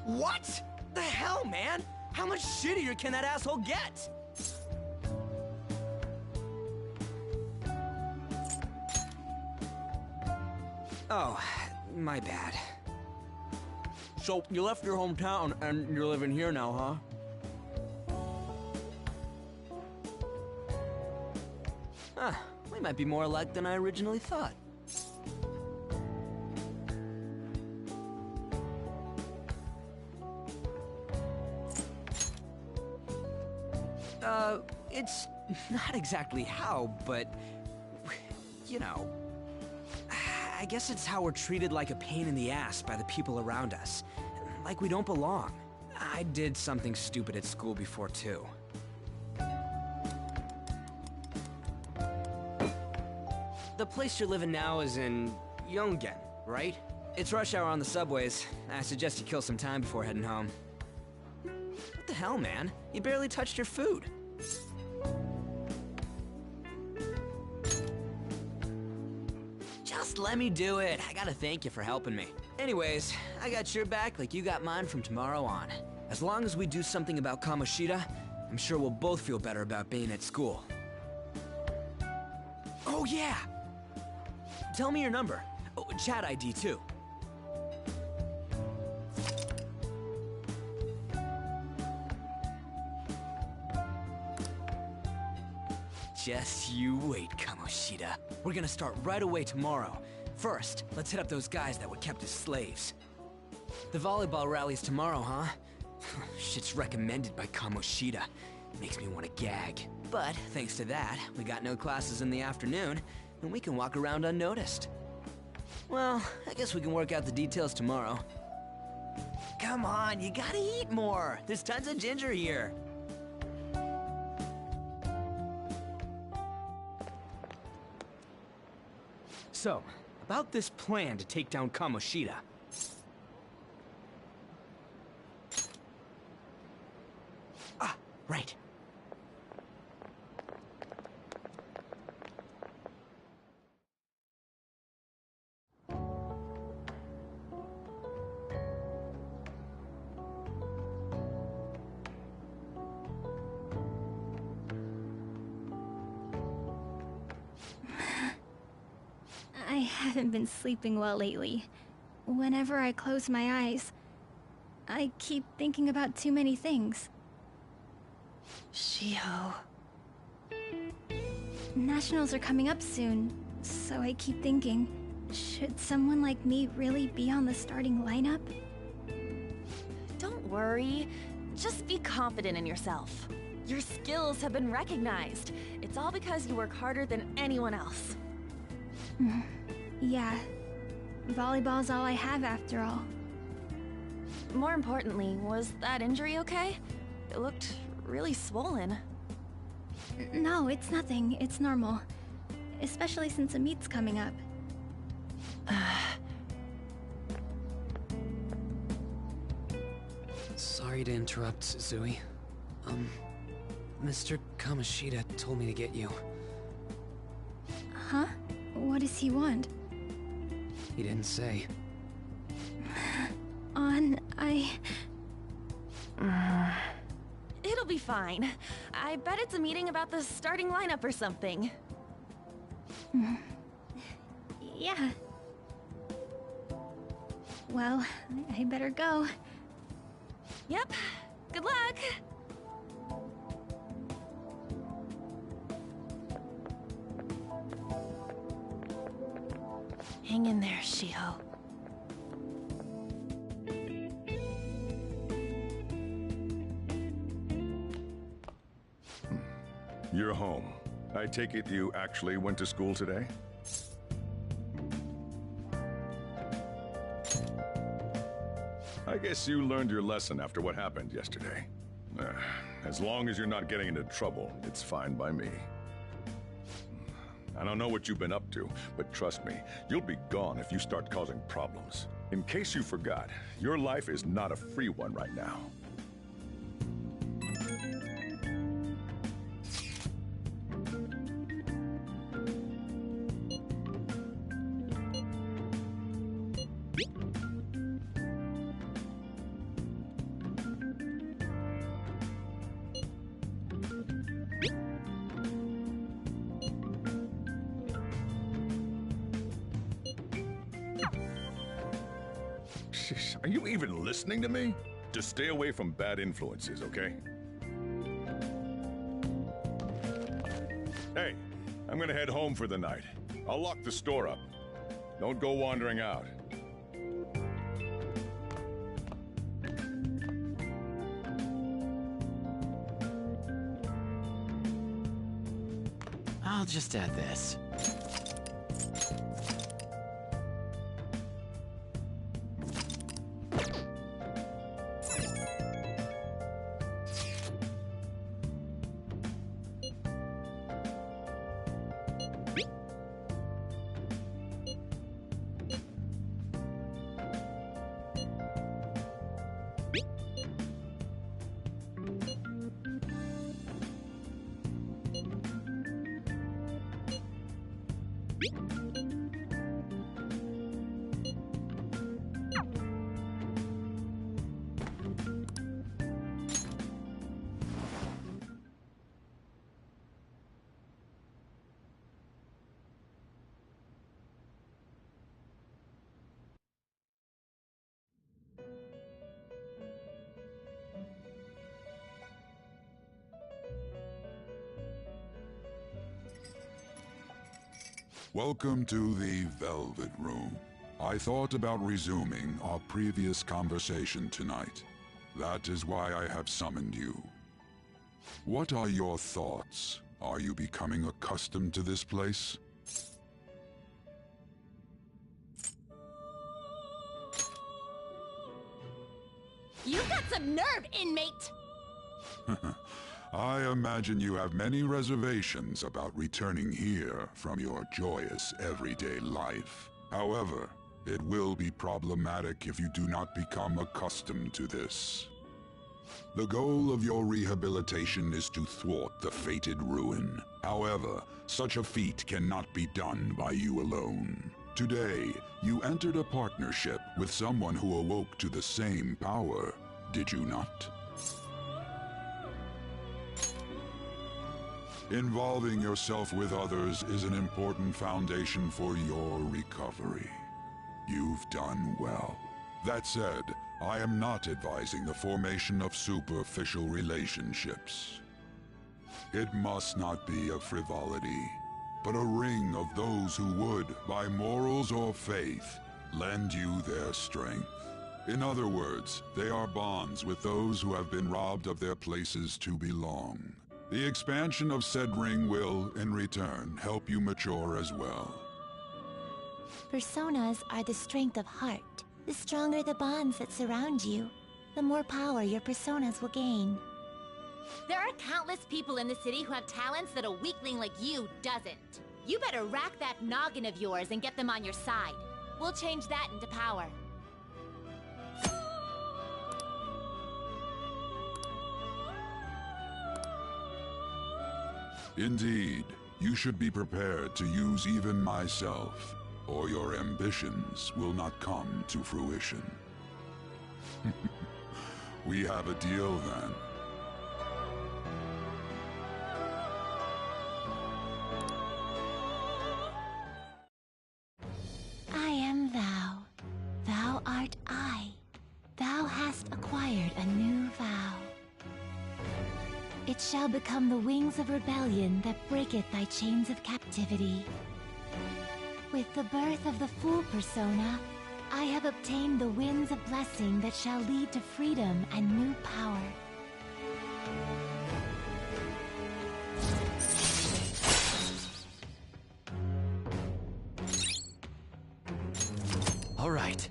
What? The hell, man? How much shittier can that asshole get? Oh, my bad. So, you left your hometown and you're living here now, huh? Huh, we might be more alike than I originally thought. It's not exactly how, but, you know, I guess it's how we're treated like a pain in the ass by the people around us. Like we don't belong. I did something stupid at school before, too. The place you're living now is in Yongen, right? It's rush hour on the subways. I suggest you kill some time before heading home. What the hell, man? You barely touched your food. Just let me do it. I gotta thank you for helping me. Anyways, I got your back like you got mine from tomorrow on. As long as we do something about Kamoshida, I'm sure we'll both feel better about being at school. Oh yeah! Tell me your number. Oh, chat ID too. Just you wait, Kamoshida. We're gonna start right away tomorrow. First, let's hit up those guys that were kept as slaves. The volleyball rally's tomorrow, huh? Shit's recommended by Kamoshida. Makes me want to gag. But thanks to that, we got no classes in the afternoon, and we can walk around unnoticed. Well, I guess we can work out the details tomorrow. Come on, you gotta eat more. There's tons of ginger here. So, about this plan to take down Kamoshida. Ah, right. I haven't been sleeping well lately. Whenever I close my eyes, I keep thinking about too many things. Shiho. Nationals are coming up soon, so I keep thinking, should someone like me really be on the starting lineup? Don't worry. Just be confident in yourself. Your skills have been recognized. It's all because you work harder than anyone else. Yeah. Volleyball's all I have after all. More importantly, was that injury okay? It looked really swollen. No, it's nothing. It's normal. Especially since a meet's coming up. Sorry to interrupt, Suzui. Mr. Kamoshida told me to get you. Huh? What does he want? He didn't say. It'll be fine. I bet it's a meeting about the starting lineup or something. Yeah. Well, I better go. Yep. Good luck! Hang in there, Shiho. You're home. I take it you actually went to school today? I guess you learned your lesson after what happened yesterday. As long as you're not getting into trouble, it's fine by me. I don't know what you've been up to, but trust me, you'll be gone if you start causing problems. In case you forgot, your life is not a free one right now. Are you even listening to me? Just stay away from bad influences, okay? Hey, I'm gonna head home for the night. I'll lock the store up. Don't go wandering out. I'll just add this. Welcome to the Velvet Room. I thought about resuming our previous conversation tonight. That is why I have summoned you. What are your thoughts? Are you becoming accustomed to this place? You've got some nerve, inmate! I imagine you have many reservations about returning here from your joyous everyday life. However, it will be problematic if you do not become accustomed to this. The goal of your rehabilitation is to thwart the fated ruin. However, such a feat cannot be done by you alone. Today, you entered a partnership with someone who awoke to the same power, did you not? Involving yourself with others is an important foundation for your recovery. You've done well. That said, I am not advising the formation of superficial relationships. It must not be a frivolity, but a ring of those who would, by morals or faith, lend you their strength. In other words, they are bonds with those who have been robbed of their places to belong. The expansion of said ring will, in return, help you mature as well. Personas are the strength of heart. The stronger the bonds that surround you, the more power your personas will gain. There are countless people in the city who have talents that a weakling like you doesn't. You better rack that noggin of yours and get them on your side. We'll change that into power. Indeed, you should be prepared to use even myself, or your ambitions will not come to fruition. We have a deal then. I am thou. Thou art I. Thou hast acquired a new vow. It shall become the wings of rebellion that breaketh thy chains of captivity. With the birth of the Fool persona, I have obtained the winds of blessing that shall lead to freedom and new power. All right.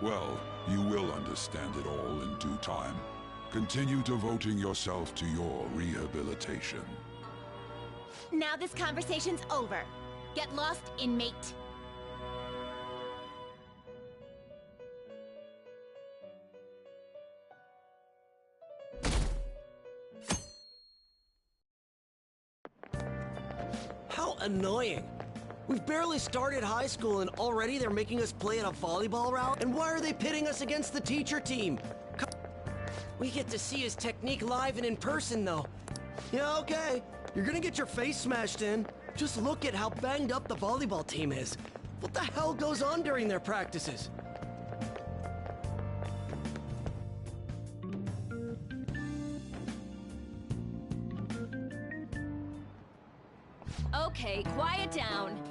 Well, you will understand it all in due time. Continue devoting yourself to your rehabilitation. Now this conversation's over. Get lost, inmate. How annoying. We've barely started high school and already they're making us play at a volleyball route? And why are they pitting us against the teacher team? We get to see his technique live and in person, though. Yeah, okay. You're gonna get your face smashed in. Just look at how banged up the volleyball team is. What the hell goes on during their practices? Okay, quiet down.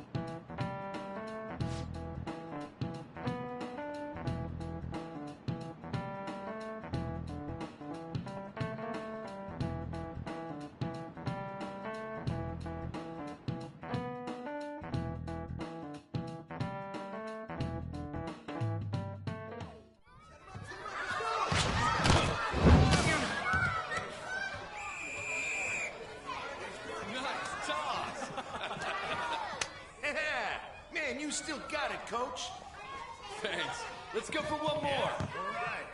You still got it, Coach. Thanks. Let's go for one more. All right.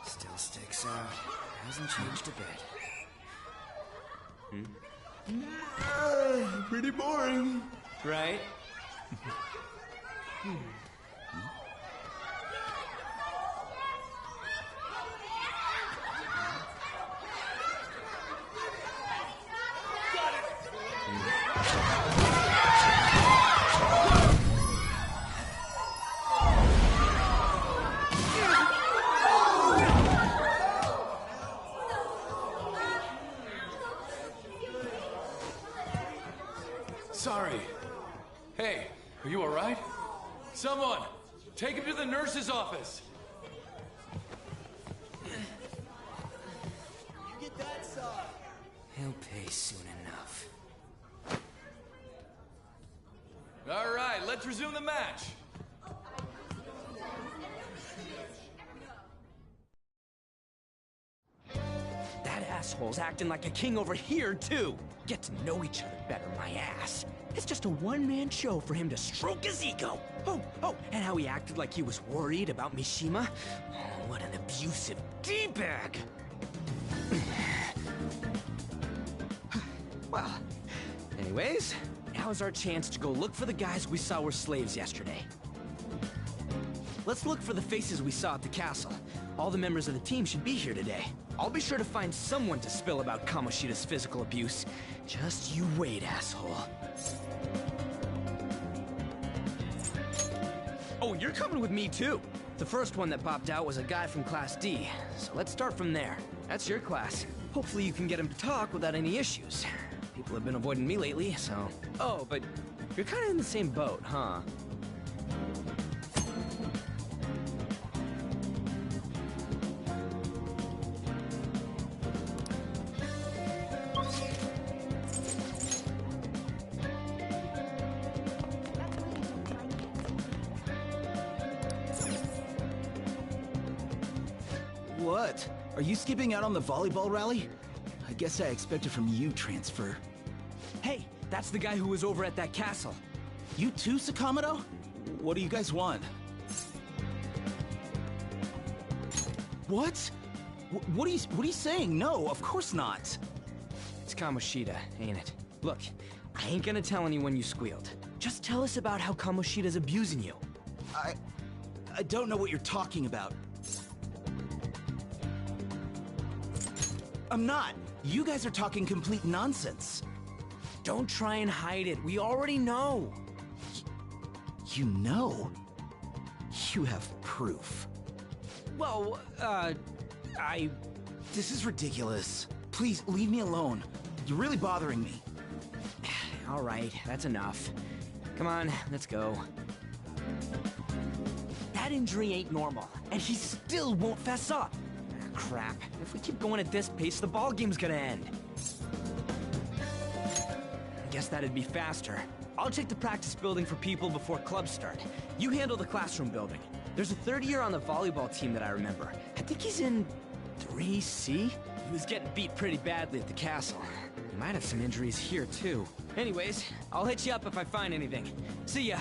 Still sticks out. Hasn't changed a bit. Pretty boring. Right? Sorry. Hey, are you all right? Someone, take him to the nurse's office. Get that side. He'll pay soon enough. All right, let's resume the match. That asshole's acting like a king over here, too. Get to know each other better, my ass. It's just a one-man show for him to stroke his ego. Oh, and how he acted like he was worried about Mishima. Oh, what an abusive D-bag. Well, anyways, now's our chance to go look for the guys we saw were slaves yesterday. let's look for the faces we saw at the castle. All the members of the team should be here today. I'll be sure to find someone to spill about Kamoshida's physical abuse. Just you wait, asshole. Oh, you're coming with me too. The first one that popped out was a guy from Class D, so let's start from there. That's your class. Hopefully you can get him to talk without any issues. People have been avoiding me lately, so... Oh, but you're kind of in the same boat, huh? What? Are you skipping out on the volleyball rally? I guess I expected from you, Transfer. Hey, that's the guy who was over at that castle. You too, Sakamoto? What do you guys want? What? What are you saying? No, of course not. It's Kamoshida, ain't it? Look, I ain't gonna tell anyone you squealed. Just tell us about how Kamoshida's abusing you. I don't know what you're talking about. I'm not. You guys are talking complete nonsense. Don't try and hide it. We already know. You know? You have proof. Well, This is ridiculous. Please, leave me alone. You're really bothering me. All right, that's enough. Come on, let's go. That injury ain't normal, and he still won't fess up. Crap. If we keep going at this pace, the ball game's gonna end. I guess that'd be faster. I'll check the practice building for people before clubs start. You handle the classroom building. There's a third year on the volleyball team that I remember. I think he's in 3C? He was getting beat pretty badly at the castle. He might have some injuries here, too. Anyways, I'll hit you up if I find anything. See ya.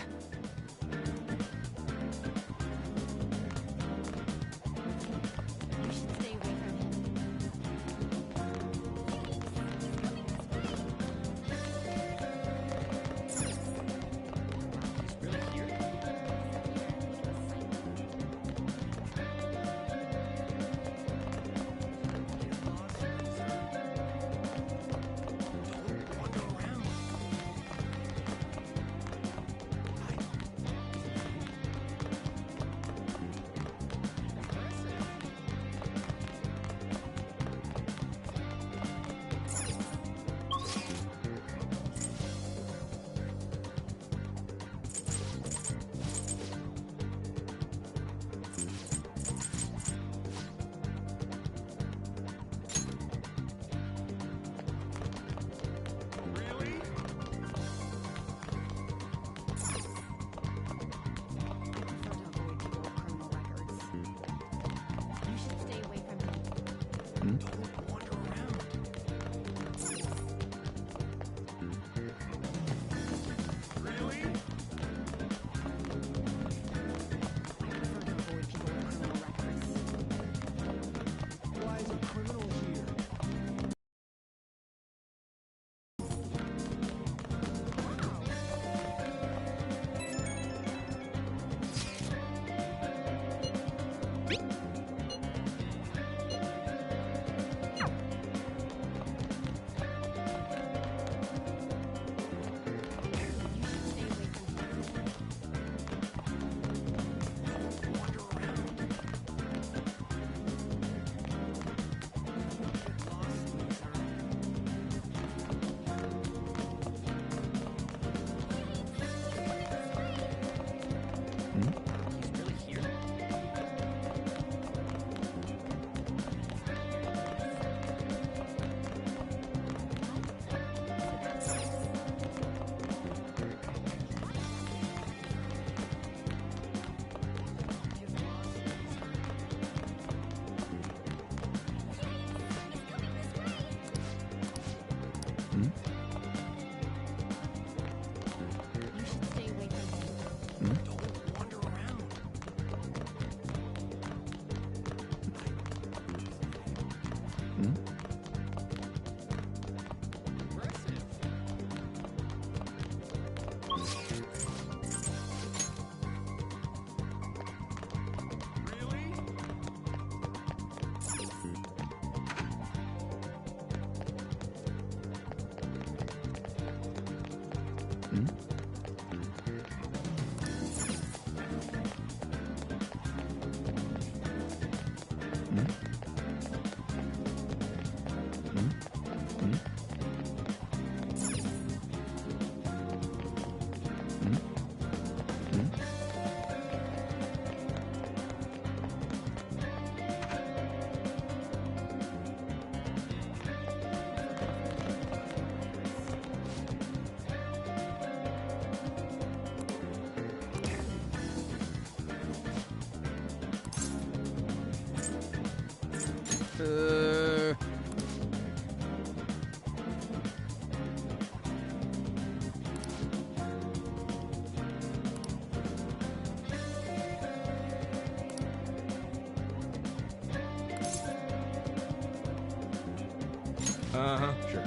Uh-huh, sure.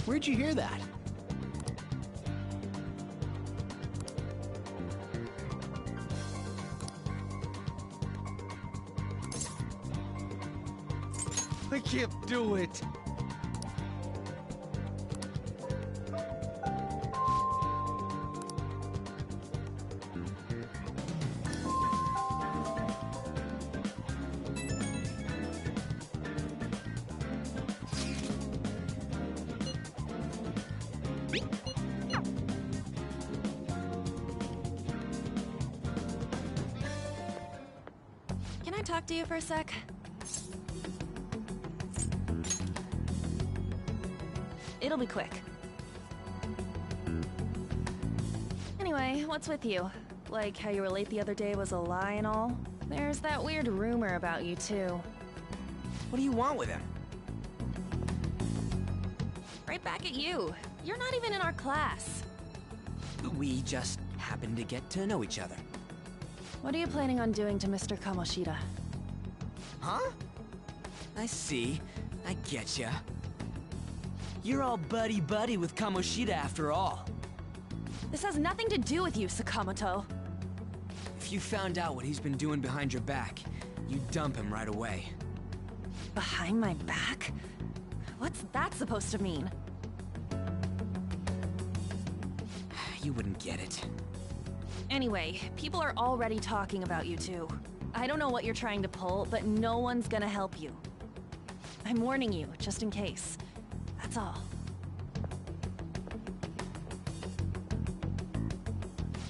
Where'd you hear that? I can't do it. Can I talk to you for a sec? It'll be quick. Anyway, what's with you? Like how you were late the other day was a lie and all? There's that weird rumor about you too. What do you want with him? Right back at you. You're not even in our class. We just happened to get to know each other. What are you planning on doing to Mr. Kamoshida? Huh? I see. I getcha. You're all buddy-buddy with Kamoshida after all. This has nothing to do with you, Sakamoto. If you found out what he's been doing behind your back, you'd dump him right away. Behind my back? What's that supposed to mean? You wouldn't get it. Anyway, people are already talking about you two. I don't know what you're trying to pull, but no one's gonna help you. I'm warning you, just in case. That's all.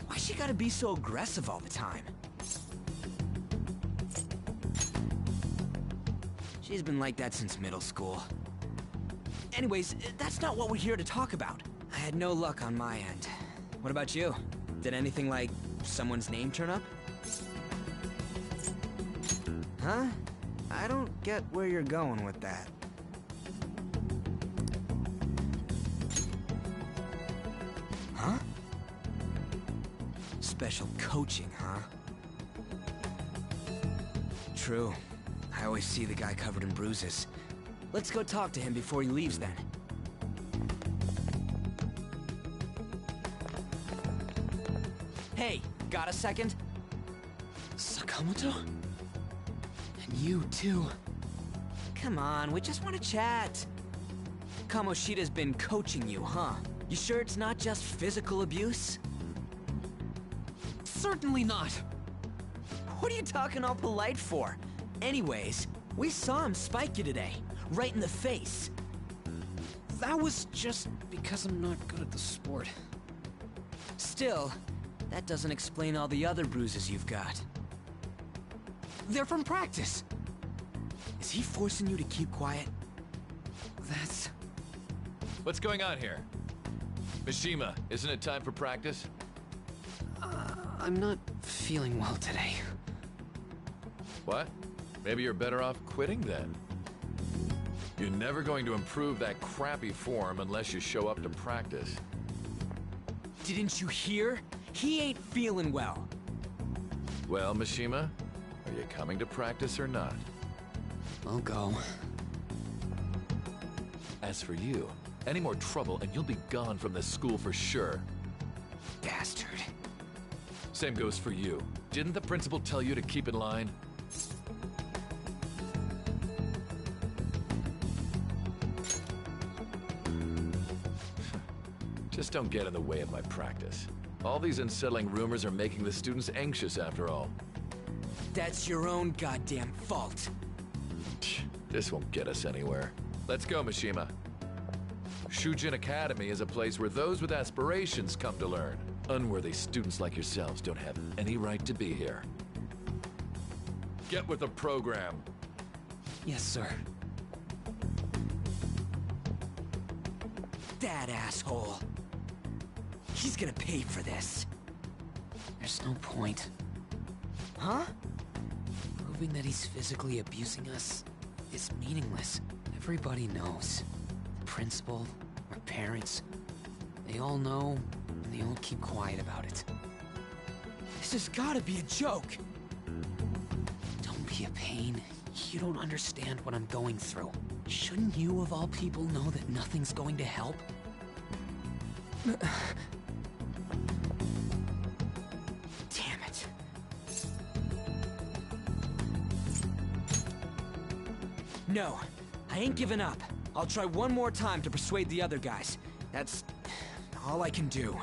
Why's she gotta be so aggressive all the time? She's been like that since middle school. Anyways, that's not what we're here to talk about. I had no luck on my end. What about you? Did anything like someone's name turn up? Huh? I don't get where you're going with that. Huh? Special coaching, huh? True. I always see the guy covered in bruises. Let's go talk to him before he leaves then. Hey, got a second? Sakamoto? And you too. Come on, we just want to chat. Kamoshida's been coaching you, huh? You sure it's not just physical abuse? Certainly not. What are you talking all polite for? Anyways, we saw him spike you today, right in the face. That was just because I'm not good at the sport. Still, that doesn't explain all the other bruises you've got. They're from practice. Is he forcing you to keep quiet? That's... What's going on here? Mishima, isn't it time for practice? I'm not feeling well today. What? Maybe you're better off quitting then. You're never going to improve that crappy form unless you show up to practice. Didn't you hear? He ain't feeling well. Well, Mishima, are you coming to practice or not? I'll go. As for you, any more trouble and you'll be gone from this school for sure. Bastard. Same goes for you. Didn't the principal tell you to keep in line? Just don't get in the way of my practice. All these unsettling rumors are making the students anxious after all. That's your own goddamn fault. This won't get us anywhere. Let's go, Mishima. Shujin Academy is a place where those with aspirations come to learn. Unworthy students like yourselves don't have any right to be here. Get with the program. Yes, sir. That asshole. He's gonna pay for this. There's no point. Huh? Proving that he's physically abusing us is meaningless. Everybody knows. The principal, our parents, they all know, and they all keep quiet about it. This has gotta be a joke! Don't be a pain. You don't understand what I'm going through. Shouldn't you, of all people, know that nothing's going to help? Damn it. No, I ain't giving up. I'll try one more time to persuade the other guys. That's all I can do.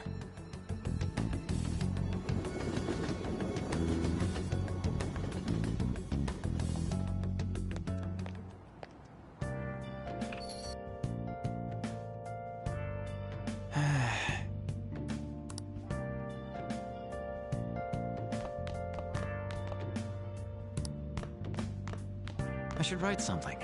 I should write something.